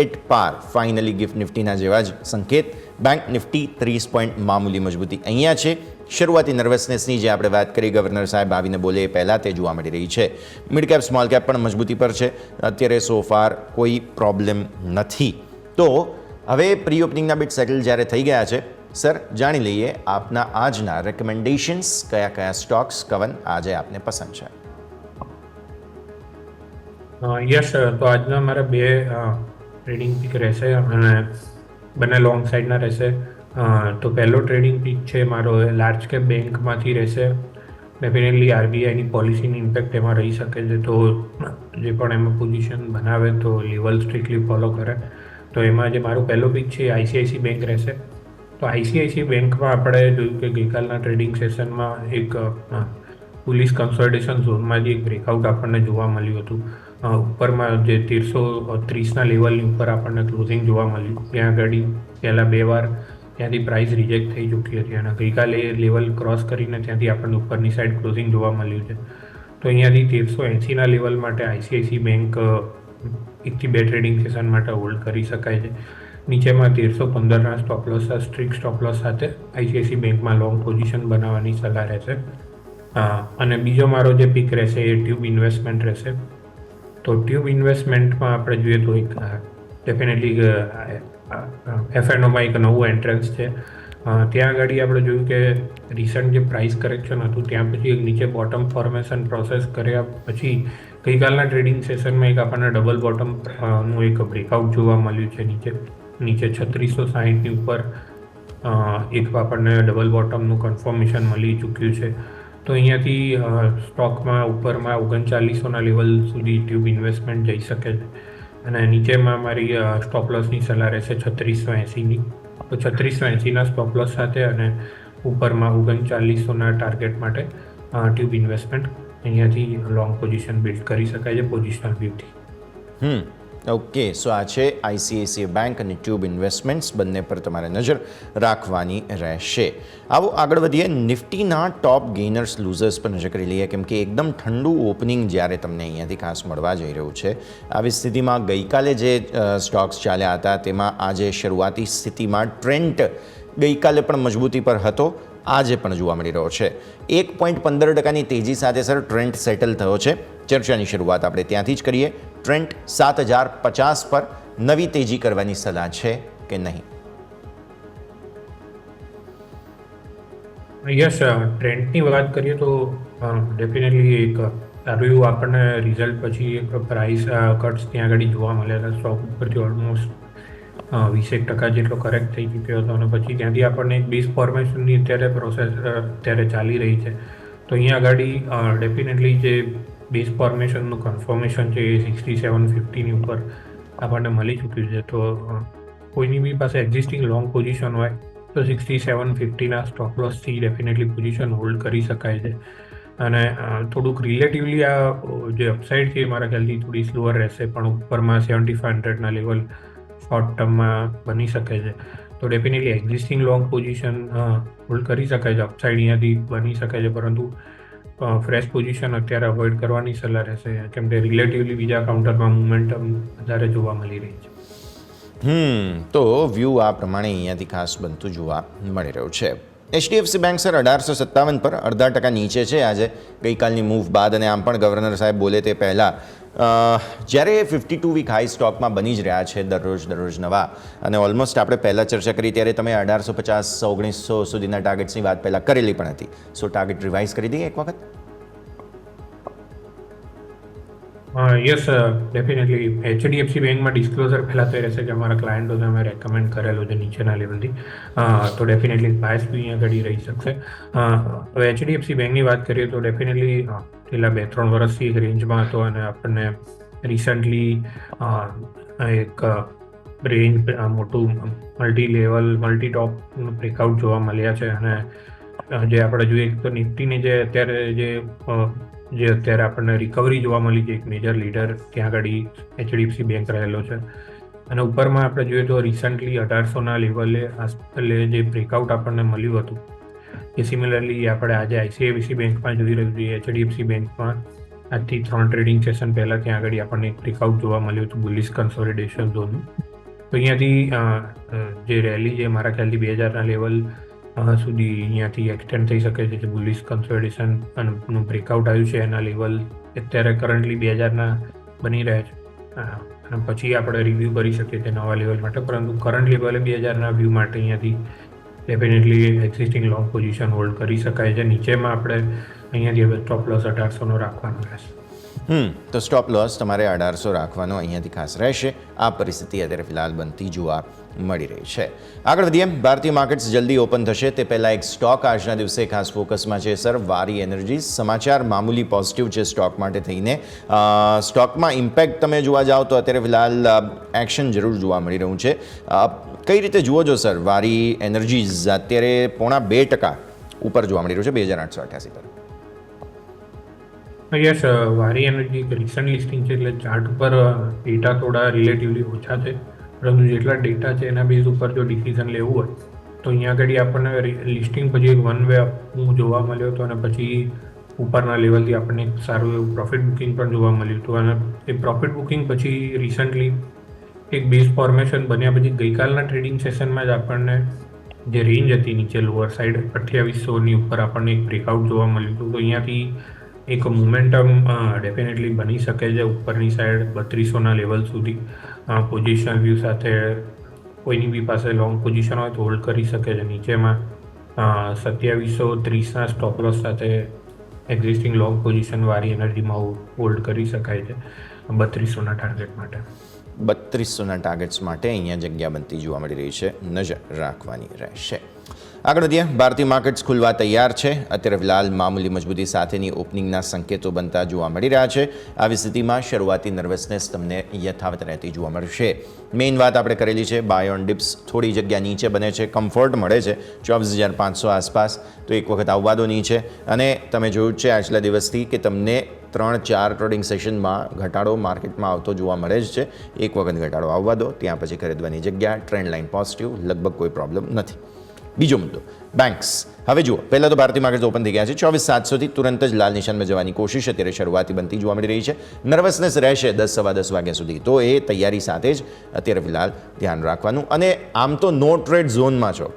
એટ પાર ફાઇનલી ગિફ્ટ નિફ્ટીના જેવા જ સંકેત. બેંક નિફ્ટી 30 પોઈન્ટ મામૂલી મજબૂતી અહીંયા છે. શરૂઆતી નર્વસનેસની જે આપણે વાત કરી ગવર્નર સાહેબ આવીને બોલે એ પહેલાં તે જોવા મળી રહી છે. મિડ કેપ સ્મોલ કેપ પણ મજબૂતી પર છે અત્યારે. સો ફાર કોઈ પ્રોબ્લેમ નથી. તો હવે પ્રી ઓપનિંગના બીટ સેટલ જ્યારે થઈ ગયા છે, સર જાણી લઈએ આપના આજના રેકમેન્ડેશન્સ, કયા કયા સ્ટોક્સ કવન આજે આપને પસંદ છે. યસ, તો આજના મારા 2 ટ્રેડિંગ પીક રહેશે અને બંને લોંગ સાઈડના રહેશે. તો પહેલો ટ્રેડિંગ પીક છે મારો લાર્જ કેપ બેંકમાંથી રહેશે. ડેફિનેટલી આરબીઆઈની પોલિસીની ઇમ્પેક્ટ એમાં રહી શકે છે. તો જે પણ એમાં પોઝિશન બનાવે તો લેવલ સ્ટ્રિક્ટલી ફોલો કરે. તો એમાં જે મારો પહેલો પીક છે આઈસીઆઈસી બેંક રહેશે. તો આઈસીઆઈસી બેંકમાં આપણે જોયું કે ગઈકાલના ટ્રેડિંગ સેશનમાં એક પુલિસ કન્સોલિડેશન ઝોનમાં જે એક બ્રેકઆઉટ આપણને જોવા મળ્યું હતું. ઉપરમાં જે 1330ના લેવલની ઉપર આપણને ક્લોઝિંગ જોવા મળ્યું. ત્યાં આગળ પહેલાં 2 વાર ત્યાંથી પ્રાઇસ રિજેક્ટ થઈ ચૂકી હતી અને ગઈકાલે લેવલ ક્રોસ કરીને ત્યાંથી આપણને ઉપરની સાઈડ ક્લોઝિંગ જોવા મળ્યું છે. તો અહીંયાથી 1380ના લેવલ માટે આઈસીઆઈસી બેંક 1-2 ટ્રેડિંગ સેશન માટે હોલ્ડ કરી શકાય છે. નીચેમાં 1315ના stop loss, strict stop loss સાથે આઈસીઆઈસી બેંકમાં લોંગ પોઝિશન બનાવવાની સલાહ રહેશે. અને બીજો મારો જે પીક રહેશે એ ટ્યુબ ઇન્વેસ્ટમેન્ટ રહેશે. તો ટ્યુબ ઇન્વેસ્ટમેન્ટમાં આપણે જોઈએ તો એક ડેફિનેટલી એફએનઓમાં એક નવું એન્ટ્રન્સ છે. ત્યાં આગળ આપણે જોયું કે રિસન્ટ જે પ્રાઇસ કરેક્શન હતું ત્યાં પછી એક નીચે બોટમ ફોર્મેશન પ્રોસેસ કર્યા પછી ગઈકાલના ટ્રેડિંગ સેશનમાં એક આપણને ડબલ બોટમનું એક બ્રેકઆઉટ જોવા મળ્યું છે. નીચે 3660ની ઉપર એક આપણને ડબલ બોટમનું કન્ફર્મેશન મળી ચૂક્યું છે. તો અહીંયાથી સ્ટોકમાં ઉપરમાં 3900ના લેવલ સુધી ટ્યુબ ઇન્વેસ્ટમેન્ટ જઈ શકે છે. અને નીચેમાં મારી સ્ટોપ લોસની સલાહ રહેશે 3680ની. તો 3680ના સ્ટોપ લોસ સાથે અને ઉપરમાં 3900ના ટાર્ગેટ માટે ટ્યુબ ઇન્વેસ્ટમેન્ટ અહીંયાથી લોંગ પોઝિશન બિલ્ડ કરી શકાય છે પોઝિશનલ વ્યૂથી. ઓકે, સો આ છે આઈસીઆઈસીઆઈ બેંક અને ટ્યુબ ઇન્વેસ્ટમેન્ટ્સ, બંને પર તમારે નજર રાખવાની રહેશે. આવો આગળ વધીએ. નિફ્ટીના ટોપ ગેઇનર્સ લૂઝર્સ પર નજર કરી લઈએ, કેમ કે એકદમ ઠંડુ ઓપનિંગ જ્યારે તમને અહીંયાથી ખાસ મળવા જઈ રહ્યું છે. આવી સ્થિતિમાં ગઈકાલે જે સ્ટોક્સ ચાલ્યા હતા તેમાં આજે શરૂઆતી સ્થિતિમાં ટ્રેન્ડ ગઈકાલે પણ મજબૂતી પર હતો, આજે પણ જોવા મળી રહ્યો છે. 1.15%ની તેજી સાથે સર ટ્રેન્ડ સેટલ થયો છે. ચર્ચાની શરૂઆત આપણે ત્યાંથી જ કરીએ. ટ્રેન્ડ 7050 પર નવી તેજી કરવાની સલાહ છે કે નહીં? યસ, ટ્રેન્ડની વાત કરીએ તો ડેફિનેટલી એક સારું એવું આપણને રિઝલ્ટ પછી એક પ્રાઇસ કટ્સ ત્યાં આગળ જોવા મળેલા. સ્ટોક ઉપરથી ઓલમોસ્ટ 20% જેટલો કરેક્ટ થઈ ચૂક્યો હતો અને પછી ત્યાંથી આપણને એક બેઝ ફોર્મેશનની અત્યારે પ્રોસેસ અત્યારે ચાલી રહી છે. તો અહીંયા આગળ ડેફિનેટલી જે બેઝ ફોર્મેશનનું કન્ફર્મેશન છે એ 6750ની ઉપર આપણને મળી ચૂક્યું છે. તો કોઈની બી પાસે એક્ઝિસ્ટિંગ લોંગ પોઝિશન હોય તો 6750ના સ્ટોપ લોસથી ડેફિનેટલી પોઝિશન હોલ્ડ કરી શકાય છે. અને થોડુંક રિલેટિવલી આ જે અપસાઇડ છે એ મારા ખ્યાલથી થોડી સ્લોઅર રહેશે, પણ ઉપરમાં 7500ના લેવલ શોર્ટ ટર્મમાં બની શકે છે. તો definitely existing long position hold કરી શકાય છે, અપસાઇડ અહીંયાથી બની શકે છે, પરંતુ ફ્રેશ પોઝિશન અત્યારે અવોઇડ કરવાની સલાહ રહેશે કેમ કે રિલેટિવલી બીજા કાઉન્ટરમાં મોમેન્ટમ વધારે જોવા મળી રહી છે. તો વ્યૂ આ પ્રમાણે અહીંયાથી ખાસ બનતું જોવા મળી રહ્યું છે. એચડીએફસી બેંક સર 1857 પર 0.5% નીચે છે આજે ગઈકાલની મૂવ બાદ, અને આમ પણ ગવર્નર સાહેબ બોલે તે પહેલાં જ્યારે 52 વીક હાઈ સ્ટોકમાં બની જ રહ્યા છે દરરોજ નવા, અને ઓલમોસ્ટ આપણે પહેલાં ચર્ચા કરી ત્યારે તમે 1850 1900 સુધીના ટાર્ગેટ્સની વાત પહેલાં કરેલી પણ હતી. સો ટાર્ગેટ રિવાઇઝ કરી દઈએ એક વખત. યસ ડેફિનેટલી એચડીએફસી બેંકમાં ડિસ્ક્લોઝર પહેલાં તો એ રહેશે કે અમારા ક્લાયન્ટોને અમે રેકમેન્ડ કરેલું છે નીચેના લેવલથી, તો ડેફિનેટલી બાયસ બી અહીંયા ઘડી રહી શકશે. હવે એચડીએફસી બેંકની વાત કરીએ તો ડેફિનેટલી છેલ્લા 2-3 વર્ષથી એક રેન્જમાં હતો, અને આપણને રિસન્ટલી એક રેન્જ મોટું મલ્ટી ટોપ બ્રેકઆઉટ જોવા મળ્યા છે. અને જે આપણે જોઈએ તો નિફ્ટીની જે અત્યારે આપણને રિકવરી જોવા મળી છે, એક મેજર લીડર ત્યાં આગળ એચડીએફસી બેંક રહેલો છે. અને ઉપરમાં આપણે જોઈએ તો રિસન્ટલી 1800ના લેવલે જે બ્રેકઆઉટ આપણને મળ્યું હતું એ સિમિલરલી આપણે આજે આઈસીઆઈસીઆઈ બેંકમાં જોઈ રહ્યું છે. એચડીએફસી બેંકમાં આજથી 3 ટ્રેડિંગ સેશન પહેલાં ત્યાં આગળ આપણને એક બ્રેકઆઉટ જોવા મળ્યું હતું બુલિશ કન્સોલિડેશન ઝોનનું. તો અહીંયાથી જે રેલી છે મારા ખ્યાલથી 2000ના લેવલ સુધી અહીંયાથી એક્સટેન્ડ થઈ શકે છે. જે બુલિશ કન્સોલિડેશનનું બ્રેકઆઉટ આવ્યું છે એના લેવલ અત્યારે કરન્ટલી 2000ના બની રહ્યા છે, અને પછી આપણે રિવ્યૂ કરી શકીએ છીએ નવા લેવલ માટે. પરંતુ કરંટ લેવલે 2000ના વ્યૂ માટે અહીંયાથી definitely existing long position hold કરી શકાય છે. નીચેમાં આપણે અહીંયાથી હવે સ્ટોપ લોસ 1800નો રાખવાનો રહેશે. તો સ્ટોપ લોસ તમારે 1800 રાખવાનો અહીંયાથી ખાસ રહેશે. આ પરિસ્થિતિ અત્યારે ફિલહાલ બનતી જોવા મળી રહી છે. આગળ વધીએ. ભારતીય માર્કેટ્સ જલ્દી ઓપન થશે તે પહેલાં એક સ્ટોક આજના દિવસે ખાસ ફોકસમાં છે સર, વારી એનર્જીઝ. સમાચાર મામૂલી પોઝિટિવ છે સ્ટોક માટે થઈને. સ્ટોકમાં ઇમ્પેક્ટ તમે જોવા જાઓ તો અત્યારે ફિલહાલ એક્શન જરૂર જોવા મળી રહ્યું છે. કઈ રીતે જુઓ છો સર વારી એનર્જીઝ? અત્યારે 0.5% ઉપર જોવા મળી રહ્યું છે 2888 પર. યસ, વારી એનર્જી રિસન્ટ લિસ્ટિંગ છે એટલે ચાર્ટ ઉપર ડેટા થોડા રિલેટિવલી ઓછા છે, પરંતુ જેટલા ડેટા છે એના બેઝ ઉપર જો ડિસિઝન લેવું હોય તો અહીંયા આગળ આપણને લિસ્ટિંગ પછી એક વન વે જોવા મળ્યો હતો, અને પછી ઉપરના લેવલથી આપણને એક સારું એવું પ્રોફિટ બુકિંગ પણ જોવા મળ્યું હતું. અને એ પ્રોફિટ બુકિંગ પછી રિસન્ટલી એક બેઝ ફોર્મેશન બન્યા પછી ગઈકાલના ટ્રેડિંગ સેશનમાં જ આપણને જે રેન્જ હતી નીચે લોઅર સાઈડ 2800ની ઉપર આપણને એક બ્રેકઆઉટ જોવા મળ્યું હતું. તો અહીંયાથી એક મોમેન્ટમ ડેફિનેટલી બની શકે છે ઉપરની સાઈડ 3200ના લેવલ સુધી પોઝિશન વ્યૂ સાથે. કોઈની બી પાસે લોંગ પોઝિશન હોય તો હોલ્ડ કરી શકે છે. નીચેમાં 2730ના સ્ટોપ લોસ સાથે એક્ઝિસ્ટિંગ લોંગ પોઝિશન વારી એનર્જીમાં હોલ્ડ કરી શકાય છે 3200ના ટાર્ગેટ માટે. 3200ના ટાર્ગેટ્સ માટે અહીંયા જગ્યા બનતી જોવા મળી રહી છે, નજર રાખવાની રહેશે. આગળ વધીએ. ભારતીય માર્કેટ્સ ખુલવા તૈયાર છે. અત્યારે ફિલહાલ મામૂલી મજબૂતી સાથેની ઓપનિંગના સંકેતો બનતા જોવા મળી રહ્યા છે. આવી સ્થિતિમાં શરૂઆતી નર્વસનેસ તમને યથાવત રહેતી જોવા મળશે. મેઇન વાત આપણે કરેલી છે, બાય ઓન ડિપ્સ થોડી જગ્યા નીચે બને છે, કમ્ફર્ટ મળે છે 24500 આસપાસ, તો એક વખત આવવા દો નીચે. અને તમે જોયું છે આજલા દિવસથી કે તમને 3-4 ટ્રેડિંગ સેશનમાં ઘટાડો માર્કેટમાં આવતો જોવા મળે જ છે. એક વખત ઘટાડો આવવા દો, ત્યાં પછી ખરીદવાની જગ્યા. ટ્રેન્ડ લાઇન પોઝિટિવ, લગભગ કોઈ પ્રોબ્લેમ નથી. બીજો મુદ્દો બેંક્સ. હવે જુઓ, પહેલાં તો ભારતીય માર્કેટ ઓપન થઈ ગયા છે 24700થી તુરંત જ લાલ નિશાનમાં જવાની કોશિશ અત્યારે શરૂઆતી બનતી જોવા મળી રહી છે. નર્વસનેસ રહેશે 10-10 વાગ્યા સુધી, તો એ તૈયારી સાથે જ અત્યારે ફિલહાલ ધ્યાન રાખવાનું. અને આમ તો નો ટ્રેડ ઝોનમાં છો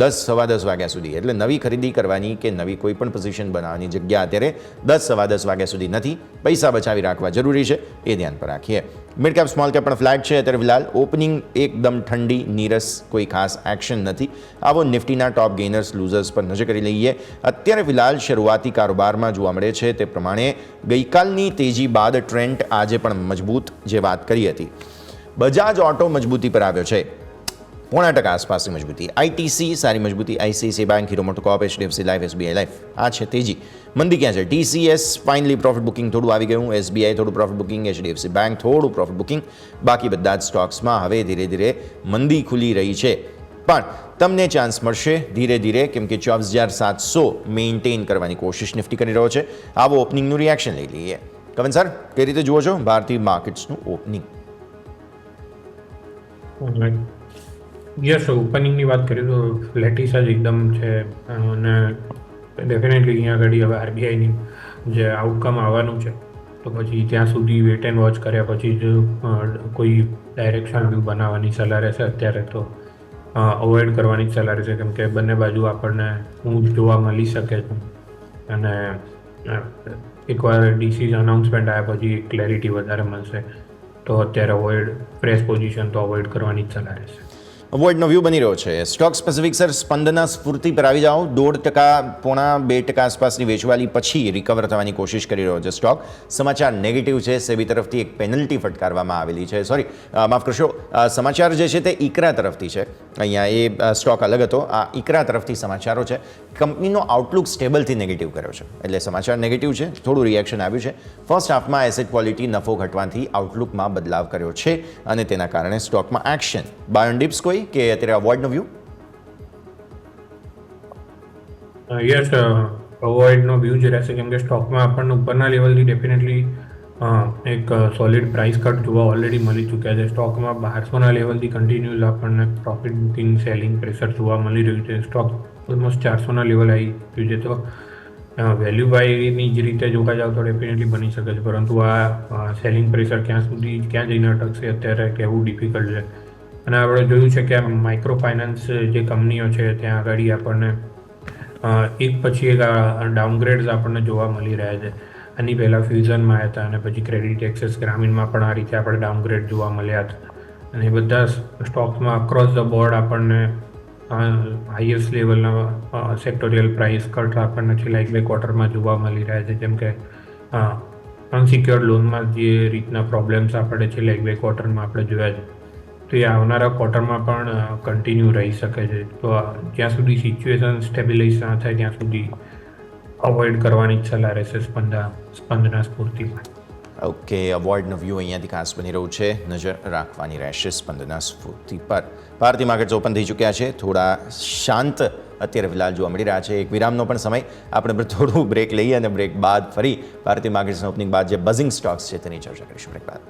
10-10 વાગ્યા સુધી, એટલે નવી ખરીદી કરવાની કે નવી કોઈ પણ પોઝિશન બનાવવાની જગ્યા અત્યારે 10-10 વાગ્યા સુધી નથી. પૈસા બચાવી રાખવા જરૂરી છે, એ ધ્યાન પર રાખીએ. મિડ કેપ સ્મોલ કેપ પણ ફ્લેટ છે અત્યારે ફિલહાલ. ઓપનિંગ એકદમ ઠંડી, નીરસ, કોઈ ખાસ એક્શન નથી. આવો નિફ્ટીના ટોપ ગેઇનર્સ લૂઝર્સ પર નજર કરી લઈએ. અત્યારે ફિલહાલ શરૂઆતી કારોબારમાં જોવા મળે છે તે પ્રમાણે ગઈકાલની તેજી બાદ ટ્રેન્ડ આજે પણ મજબૂત જે વાત કરી હતી. બજાજ ઓટો મજબૂતી પર આવ્યો છે 0.5% આસપાસની મજબૂતી. આઈટીસી સારી મજબૂતી. ICICI bank, hero મોટોકોર્પ, HDFC life, SBI life આ છે તેજી. મંદી ક્યાં છે? ટીસીએસ ફાઇનલી પ્રોફિટ બુકિંગ થોડું આવી ગયું, એસબીઆઈ થોડું પ્રોફિટ બુકિંગ, એચડીએફસી બેંક થોડું પ્રોફિટ બુકિંગ. બાકી બધા જ સ્ટોક્સમાં હવે ધીરે ધીરે મંદી ખુલી રહી છે. પણ તમને ચાન્સ મળશે ધીરે ધીરે, કેમ કે 24700 મેઇન્ટેન કરવાની કોશિશ નિફ્ટી કરી રહ્યો છે. આવો ઓપનિંગનું રિએક્શન લઈ લઈએ. કવિન સર, કઈ રીતે જુઓ છો ભારતીય માર્કેટ્સનું ઓપનિંગ? યસ, ઓપનિંગની વાત કરીએ તો ફ્લેટિશ જ એકદમ છે, અને ડેફિનેટલી અહીંયા આગળ હવે આરબીઆઈની જે આઉટકમ આવવાનું છે તો પછી ત્યાં સુધી વેટ એન્ડ વોચ કર્યા પછી જ કોઈ ડાયરેક્શન વ્યૂ બનાવવાની સલાહ રહેશે. અત્યારે તો અવોઇડ કરવાની જ સલાહ રહેશે, કેમ કે બંને બાજુ આપણને મૂવ જોવા મળી શકે છે અને એકવાર ડીસીઝ અનાઉન્સમેન્ટ આવ્યા પછી ક્લેરિટી વધારે મળશે. તો અત્યારે ફ્રેશ પોઝિશન તો અવોઇડ કરવાની જ સલાહ રહેશે. અવોઇડનો વ્યૂ બની રહ્યો છે. સ્ટોક સ્પેસિફિક સર, સ્પંદના સ્ફૂર્તિ પર આવી જાઓ. 2% પોણા 2% આસપાસની વેચવાલી પછી રિકવર થવાની કોશિશ કરી રહ્યો છે સ્ટોક. સમાચાર નેગેટિવ છે. સેબી તરફથી એક પેનલ્ટી ફટકારવામાં આવેલી છે. સોરી, માફ કરશો, સમાચાર જે છે તે ઇકરા તરફથી છે. અહીંયા એ સ્ટોક અલગ હતો, આ ઇકરા તરફથી સમાચારો છે. કંપનીનો આઉટલુક સ્ટેબલથી નેગેટિવ કર્યો છે, એટલે સમાચાર નેગેટિવ છે. થોડું રિએક્શન આવ્યું છે. ફર્સ્ટ હાફમાં એસેટ ક્વોલિટી નફો ઘટવાથી આઉટલુકમાં બદલાવ કર્યો છે અને તેના કારણે સ્ટોકમાં એક્શન. બાયોન ડિપ્સ કોઈ કે અત્યારે અવોઇડનો વ્યૂ? યસ, અવોઇડનો વ્યૂ જ રહેશે, કેમ કે સ્ટોકમાં આપણને ઉપરના લેવલથી ડેફિનેટલી એક સોલિડ પ્રાઇસ કટ જોવા ઓલરેડી મળી ચૂક્યા છે. સ્ટોકમાં 1200ના લેવલથી કન્ટિન્યુઅસ આપણને પ્રોફિટ બુકિંગ સેલિંગ પ્રેશર જોવા મળી રહ્યું છે. સ્ટોક ઓલમોસ્ટ 400ના લેવલ આવી ગયું છે. તો વેલ્યુ બાયની જ રીતે જોવા જાવ તો ડેફિનેટલી બની શકે છે, પરંતુ આ સેલિંગ પ્રેશર ક્યાં જઈને અટકશે અત્યારે કહેવું ડિફિકલ્ટ છે. અને આપણે જોયું છે કે આ માઇક્રો ફાઇનાન્સ જે કંપનીઓ છે ત્યાં આગળ આપણને એક પછી એક ડાઉનગ્રેડ્સ આપણને જોવા મળી રહ્યા છે. આની પહેલાં ફ્યુઝનમાં આવ્યા હતા અને પછી ક્રેડિટ એક્સેસ ગ્રામીણમાં પણ આ રીતે આપણે ડાઉનગ્રેડ જોવા મળ્યા હતા. અને એ બધા સ્ટોક્સમાં અક્રોસ ધ બોર્ડ આપણને હાઈએસ્ટ લેવલના સેક્ટોરિયલ પ્રાઇસ કટ આપણને છેલ્લા 1-2 ક્વાર્ટરમાં જોવા મળી રહ્યા છે. જેમ કે અનસિક્યોર્ડ લોનમાં જે રીતના પ્રોબ્લેમ્સ આપણે છેલ્લા 1-2 ક્વાર્ટરમાં આપણે જોયા છે, તો એ આવનારા ક્વાર્ટરમાં પણ કન્ટિન્યુ રહી શકે છે. તો જ્યાં સુધી સિચ્યુએશન સ્ટેબિલાઇઝ ના થાય ત્યાં સુધી અવોઇડ કરવાની જ સલાહ રહેશે સ્પંદના સ્ફૂર્તિમાં. ઓકે, અવોઇડનો વ્યૂ અહીંયાથી ખાસ બની રહ્યું છે. નજર રાખવાની રહેશે સ્પંદના સ્ફૂર્તિ પર. ભારતીય માર્કેટ્સ ઓપન થઈ ચૂક્યા છે, થોડા શાંત અત્યારે ફિલહાલ જોવા મળી રહ્યા છે. એક વિરામનો પણ સમય, આપણે થોડું બ્રેક લઈએ અને બ્રેક બાદ ફરી ભારતીય માર્કેટ્સના ઓપનિંગ બાદ જે બઝિંગ સ્ટોક્સ છે તેની ચર્ચા કરીશું. બ્રેક બાદ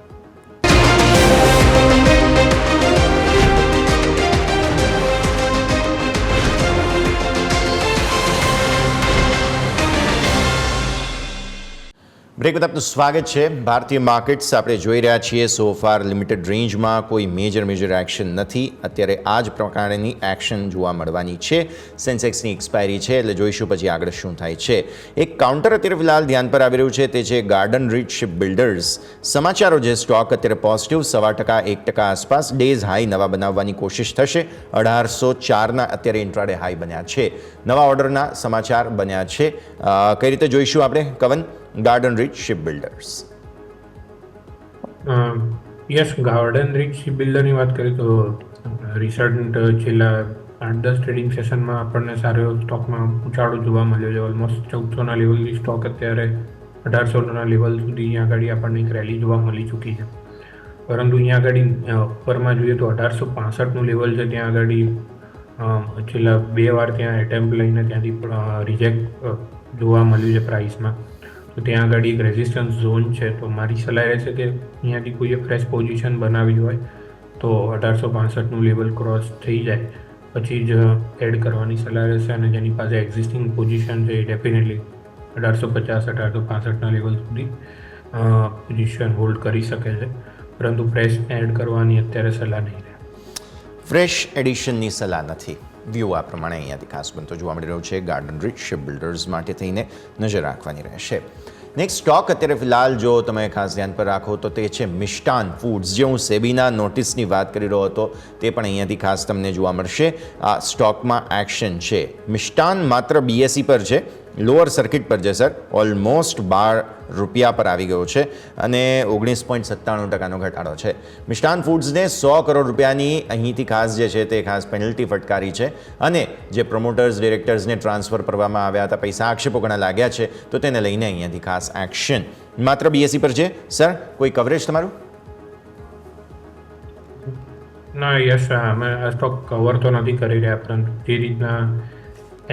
બ્રેક બાદ આપનું સ્વાગત છે. ભારતીય માર્કેટ્સ આપણે જોઈ રહ્યા છીએ સો ફાર લિમિટેડ રેન્જમાં કોઈ મેજર એક્શન નથી. અત્યારે આ જ પ્રકારની એક્શન જોવા મળવાની છે. સેન્સેક્સની એક્સપાયરી છે, એટલે જોઈશું પછી આગળ શું થાય છે. એક કાઉન્ટર અત્યારે ફિલહાલ ધ્યાન પર આવી રહ્યું છે, તે છે ગાર્ડન રીચ શિપબિલ્ડર્સ. સમાચારો જે સ્ટોક અત્યારે પોઝિટિવ 0.25% 1% આસપાસ. ડેઝ હાઈ નવા બનાવવાની કોશિશ થશે. 1804ના અત્યારે ઇન્ટ્રાડે હાઈ બન્યા છે. નવા ઓર્ડરના સમાચાર બન્યા છે. કઈ રીતે જોઈશું આપણે કવન Garden Reach Shipbuilders? Yes, Garden Reach શિપબિલ્ડરની વાત કરીએ તો રિસન્ટ છેલ્લા 8-10 ટ્રેડિંગ સેશનમાં આપણને સારો સ્ટોકમાં ઉછાળો જોવા મળ્યો છે. ઓલમોસ્ટ 1400ના લેવલની સ્ટોક અત્યારે 1800ના લેવલ સુધી અહીંયા આગળ આપણને એક રેલી જોવા મળી ચૂકી છે. પરંતુ અહીંયા આગળ ઉપરમાં જોઈએ તો 1865નું લેવલ છે, ત્યાં આગળ છેલ્લા 2 વાર ત્યાં એટેમ્પ લઈને ત્યાંથી પણ રિજેક્ટ જોવા મળ્યું છે પ્રાઇસમાં. તો ત્યાં આગળ એક રેઝિસ્ટન્સ ઝોન છે. તો મારી સલાહ રહેશે કે અહીંયાથી કોઈએ ફ્રેશ પોઝિશન બનાવી હોય તો 1865નું લેવલ ક્રોસ થઈ જાય પછી જ એડ કરવાની સલાહ રહેશે. અને જેની પાસે એક્ઝિસ્ટિંગ પોઝિશન છે એ ડેફિનેટલી 1850-1865ના લેવલ સુધી પોઝિશન હોલ્ડ કરી શકે છે, પરંતુ ફ્રેશ એડ કરવાની અત્યારે સલાહ નહીં રહે. ફ્રેશ એડિશનની સલાહ નથી. વ્યૂ આ પ્રમાણે અહીંયાથી ખાસ બનતો જોવા મળી રહ્યો છે. ગાર્ડન રીચ શિપબિલ્ડર્સ માટે થઈને નજર રાખવાની રહેશે. નેક્સ્ટ સ્ટોક અત્યારે ફિલહાલ જો તમે ખાસ ધ્યાન પર રાખો તો તે છે મિષ્ટાન ફૂડ્સ. જે હું સેબીના નોટિસની વાત કરી રહ્યો હતો તે પણ અહીંયાથી ખાસ તમને જોવા મળશે. આ સ્ટોકમાં એક્શન છે. મિષ્ટાન માત્ર બીએસઈ પર છે, લોઅર સર્કિટ પર છે સર. ઓલમોસ્ટ 12 રૂપિયા પર આવી ગયો છે અને 19.97% ઘટાડો છે. મિષ્ટાન ફૂડ્સને 100 કરોડ રૂપિયાની અહીંથી ખાસ જે છે તે ખાસ પેનલ્ટી ફટકારી છે અને જે પ્રમોટર્સ ડિરેક્ટર્સને ટ્રાન્સફર કરવામાં આવ્યા હતા, પૈસા આક્ષેપો ઘણા લાગ્યા છે, તો તેને લઈને અહીંયાથી ખાસ એક્શન. માત્ર બીએસઈ પર છે સર. કોઈ કવરેજ તમારું? ના, યસ, અમે આ સ્ટોક કવર તો નથી કરી રહ્યા, પરંતુ જે રીતના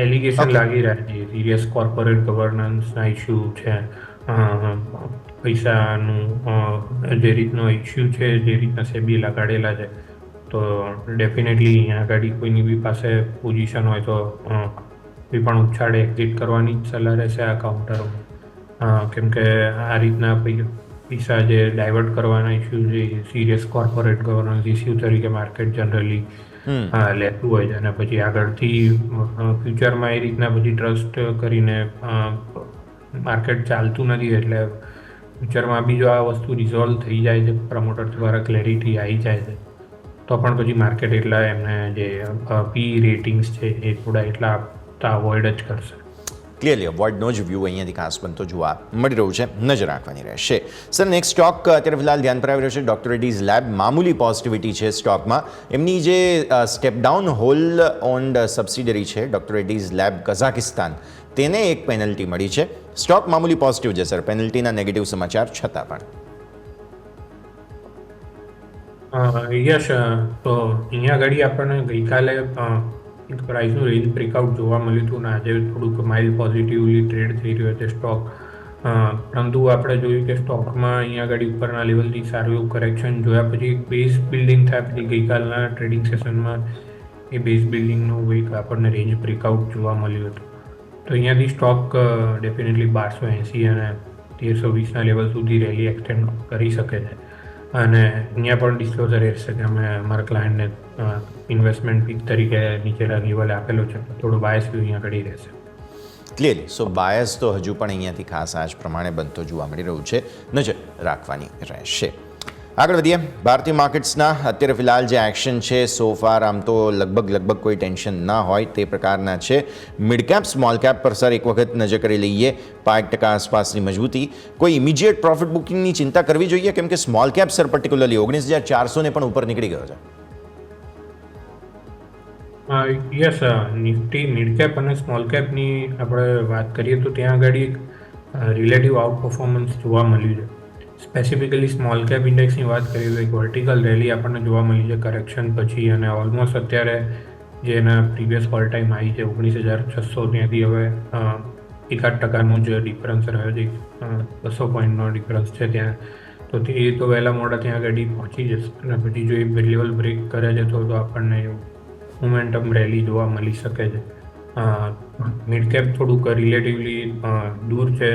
એલિગેશન લાગી રહ્યા છે, સિરિયસ કોર્પોરેટ ગવર્નન્સના ઇસ્યુ છે, પૈસાનું જે રીતનો ઇસ્યુ છે, જે રીતના સેબી લગાડેલા છે, તો ડેફિનેટલી અહીંયા આગળ કોઈની બી પાસે પોઝિશન હોય તો કોઈ પણ ઉછાળે એક્ઝિટ કરવાની જ સલાહ રહેશે આ કાઉન્ટરોમાં. કેમ કે આ રીતના પૈસા જે ડાયવર્ટ કરવાના ઇસ્યુ છે સિરિયસ કોર્પોરેટ ગવર્નન્સ ઇસ્યુ તરીકે માર્કેટ જનરલી લેતું હોય છે અને પછી આગળથી ફ્યુચરમાં એ રીતના પછી ટ્રસ્ટ કરીને માર્કેટ ચાલતું નથી એટલે ફ્યુચરમાં બી જો આ વસ્તુ રિઝોલ્વ થઈ જાય છે પ્રમોટર દ્વારા ક્લેરિટી આવી જાય છે તો પણ પછી માર્કેટ એટલા એમને જે પી રેટિંગ્સ છે એ થોડા એટલા આપતા અવોઇડ જ કરશે. ક્લિયરલી અવોઇડનો જ વ્યૂ અહીંયાથી ખાસ બનતો જોવા મળી રહ્યું છે, નજર રાખવાની રહેશે. સર, નેક્સ્ટ સ્ટોક અત્યારે ફિલહાલ ધ્યાન પર આવી રહ્યો છે ડોક્ટર રેડ્ડીઝ લેબ. મામૂલી પોઝિટિવિટી છે સ્ટોકમાં. એમની જે step down whole owned subsidiary છે ડોક્ટર રેડ્ડીઝ લેબ કઝાકિસ્તાન, તેને એક પેનલ્ટી મળી છે. સ્ટોક મામૂલી પોઝિટિવ છે સર, પેનલ્ટીના નેગેટિવ સમાચાર છતાં પણ. યસ, તો અહીંયા આગળ આપણને ગઈકાલે પ્રાઇસનું રેન્જ બ્રેકઆઉટ જોવા મળ્યું હતું ને આજે થોડુંક માઇલ્ડ પોઝિટિવલી ટ્રેડ થઈ રહ્યો છે સ્ટોક. પરંતુ આપણે જોયું કે સ્ટોકમાં અહીંયા આગળ ઉપરના લેવલથી સારું એવું કરેક્શન જોયા પછી બેઝ બિલ્ડિંગ થાય પછી ગઈકાલના ટ્રેડિંગ સેશનમાં એ બેઝ બિલ્ડિંગનું એક આપણને રેન્જ બ્રેકઆઉટ જોવા મળ્યું હતું. તો અહીંયાથી સ્ટોક ડેફિનેટલી 1280 અને 1320ના લેવલ સુધી રેલી એક્સટેન્ડ કરી શકે છે અને અહીંયા પણ ડિસ્ક્લોઝર રહેશે કે અમે અમારા ક્લાયન્ટને ઇન્વેસ્ટમેન્ટ પીક તરીકે નીચેના લેવલે આપેલો છે, થોડો બાયસ વ્યૂ અહીંયા આગળ રહેશે. ક્લિયરલી સો બાયસ તો હજુ પણ અહીંયાથી ખાસ આ જ પ્રમાણે બનતો જોવા મળી રહ્યું છે, નજર રાખવાની રહેશે. આગળ વધીએ ભારતીય માર્કેટ્સના. અત્યારે ફિલહાલ જે એક્શન છે સો ફાર આમ તો લગભગ કોઈ ટેન્શન ના હોય તે પ્રકારના છે. મિડ કેપ સ્મોલ કેપ પર સર એક વખત નજર કરી લઈએ. 5% આસપાસની મજબૂતી. કોઈ ઇમિડિયેટ પ્રોફિટ બુકિંગની ચિંતા કરવી જોઈએ કેમ કે સ્મોલ કેપ સર પર્ટિક્યુલરલી 19,400 ને પણ ઉપર નીકળી ગયો છે. યસ, નિફ્ટી મિડ કેપ અને સ્મોલ કેપની આપણે વાત કરીએ તો ત્યાં આગળ એક રિલેટિવ આઉટ પરફોર્મન્સ જોવા મળ્યું છે. સ્પેસિફિકલી સ્મોલ કેપ ઇન્ડેક્સની વાત કરીએ તો એક વર્ટિકલ રેલી આપણને જોવા મળી છે કરેક્શન પછી અને ઓલમોસ્ટ અત્યારે જે એના પ્રીવિયસ ઓલ ટાઈમ હાઈ છે 19,600 ત્યાંથી હવે 1% જ ડિફરન્સ રહ્યો છે, 200 પોઈન્ટનો ડિફરન્સ છે ત્યાં. તો એ તો વહેલા મોડા ત્યાં આગળ પહોંચી જશે અને પછી જો એ લેવલ બ્રેક કરે છે તો આપણને મોમેન્ટમ રેલી જોવા મળી શકે છે. મિડ કેપ થોડુંક રિલેટિવલી દૂર છે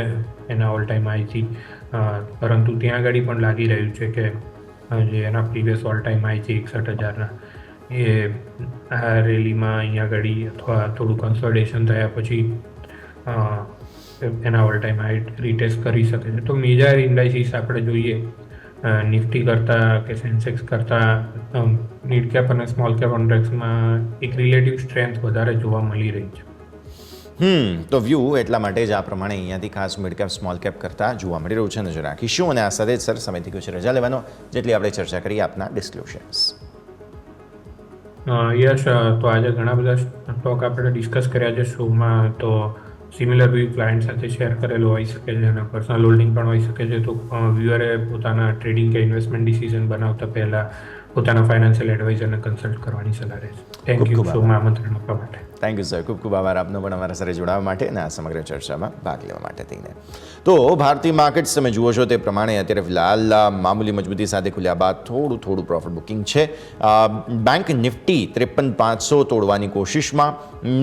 એના ઓલ ટાઈમ હાઈથી, પરંતુ ત્યાં આગળ પણ લાગી રહ્યું છે કે જે એના પ્રીવિયસ ઓલ ટાઈમ હાઈ છે 61,000ના એ આ રેલીમાં અહીંયા આગળ અથવા થોડું કન્સોલિડેશન થયા પછી એના ઓલ ટાઈમ હાઈ રીટેસ્ટ કરી શકે છે. તો મેજર ઇન્ડાઇસીસ આપણે જોઈએ નિફ્ટી કરતાં કે સેન્સેક્સ કરતાં મિડ કેપ અને સ્મોલ કેપ ઇન્ડેક્સમાં એક રિલેટિવ સ્ટ્રેન્થ વધારે જોવા મળી રહી છે. તો વ્યૂ એટલા માટે જ આ પ્રમાણે અહીંયાથી ખાસ મિડ કેપ સ્મોલ કેપ કરતાં જોવા મળી રહ્યું છે, નજર રાખીશું. અને આ સાથે જ સર સમયથી કુછ રજા લેવાનો જેટલી આપણે ચર્ચા કરી આપના ડિસ્ક્લોઝર્સ. યસ, તો આજે ઘણા બધા સ્ટોક આપણે ડિસ્કસ કર્યા છે શોમાં, તો સિમિલર વ્યૂ ક્લાયન્ટ સાથે શેર કરેલો હોઈ શકે છે અને પર્સનલ હોલ્ડિંગ પણ હોઈ શકે છે. તો વ્યુઅરે પોતાના ટ્રેડિંગ કે ઇન્વેસ્ટમેન્ટ ડિસિઝન બનાવતા પહેલાં પોતાના ફાઇનાન્શિયલ એડવાઇઝરને કન્સલ્ટ કરવાની સલાહ રહેશે. થેન્ક યુ શોમાં આમંત્રણ આપવા માટે. થેન્ક યુ સર, ખૂબ ખૂબ આભાર આપનો પણ અમારા સાથે જોડાવા માટે અને આ સમગ્ર ચર્ચામાં ભાગ લેવા માટે થઈને. તો ભારતીય માર્કેટ્સ તમે જુઓ છો તે પ્રમાણે અત્યારે ફિલહાલ મામૂલી મજબૂતી સાથે ખુલ્યા બાદ થોડું પ્રોફિટ બુકિંગ છે. બેંક નિફ્ટી 53,500 તોડવાની કોશિશમાં.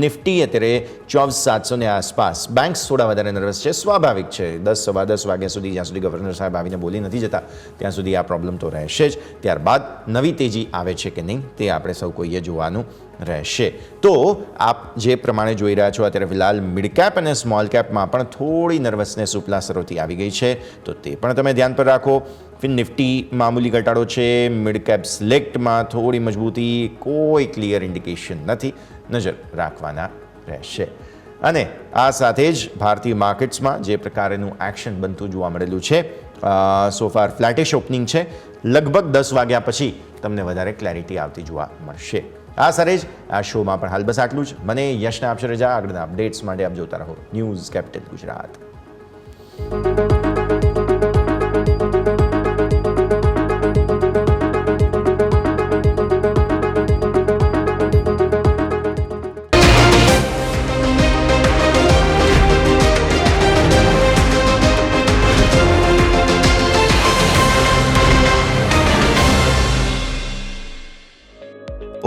નિફ્ટી અત્યારે 24,700 આસપાસ. બેંક્સ થોડા વધારે નર્વસ છે, સ્વાભાવિક છે. 10-10 વાગ્યા સુધી જ્યાં સુધી ગવર્નર સાહેબ આવીને બોલી નથી જતા ત્યાં સુધી આ પ્રોબ્લેમ તો રહેશે જ. ત્યારબાદ નવી તેજી આવે છે કે નહીં તે આપણે સૌ કોઈએ જોવાનું રહેશે. તો આપ જે પ્રમાણે જોઈ રહ્યા છો અત્યારે ફિલહાલ મિડ કેપ અને સ્મોલ કેપમાં પણ થોડી નર્વસનેસ ઉપલા સ્તરોથી આવી ગઈ છે, તો તે પણ તમે ધ્યાન પર રાખો. નિફ્ટી મામૂલી ઘટાડો છે, મિડ કેપ સિલેક્ટમાં થોડી મજબૂતી, કોઈ ક્લિયર ઇન્ડિકેશન નથી, નજર રાખવાના રહેશે. અને આ સાથે જ ભારતીય માર્કેટ્સમાં જે પ્રકારનું એક્શન બનતું જોવા મળેલું છે, સોફાર ફ્લેટિશ ઓપનિંગ છે. લગભગ 10 વાગ્યા પછી તમને વધારે ક્લેરિટી આવતી જોવા મળશે. આ સાથે જ આ શોમાં પણ હાલ બસ આટલું જ. મને યશને આપશે રજા. આગળના અપડેટ્સ માટે આપ જોતા રહો news capital Gujarat.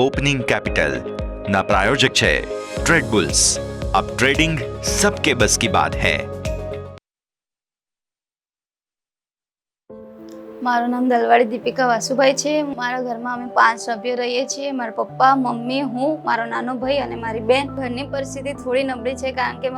Opening capital ना प्रायोजक है ट्रेड बुल्स. अब ट्रेडिंग सबके बस की बात है. મારું નામ દલવાડી દીપિકા વાસુભાઈ છે. મારા ઘરમાં અમે 5 સભ્યો રહીએ છીએ. મારા પપ્પા, મમ્મી, હું, મારો નાનો ભાઈ અને મારી બેન. ઘરની પરિસ્થિતિ થોડી નબળી છે કારણ કે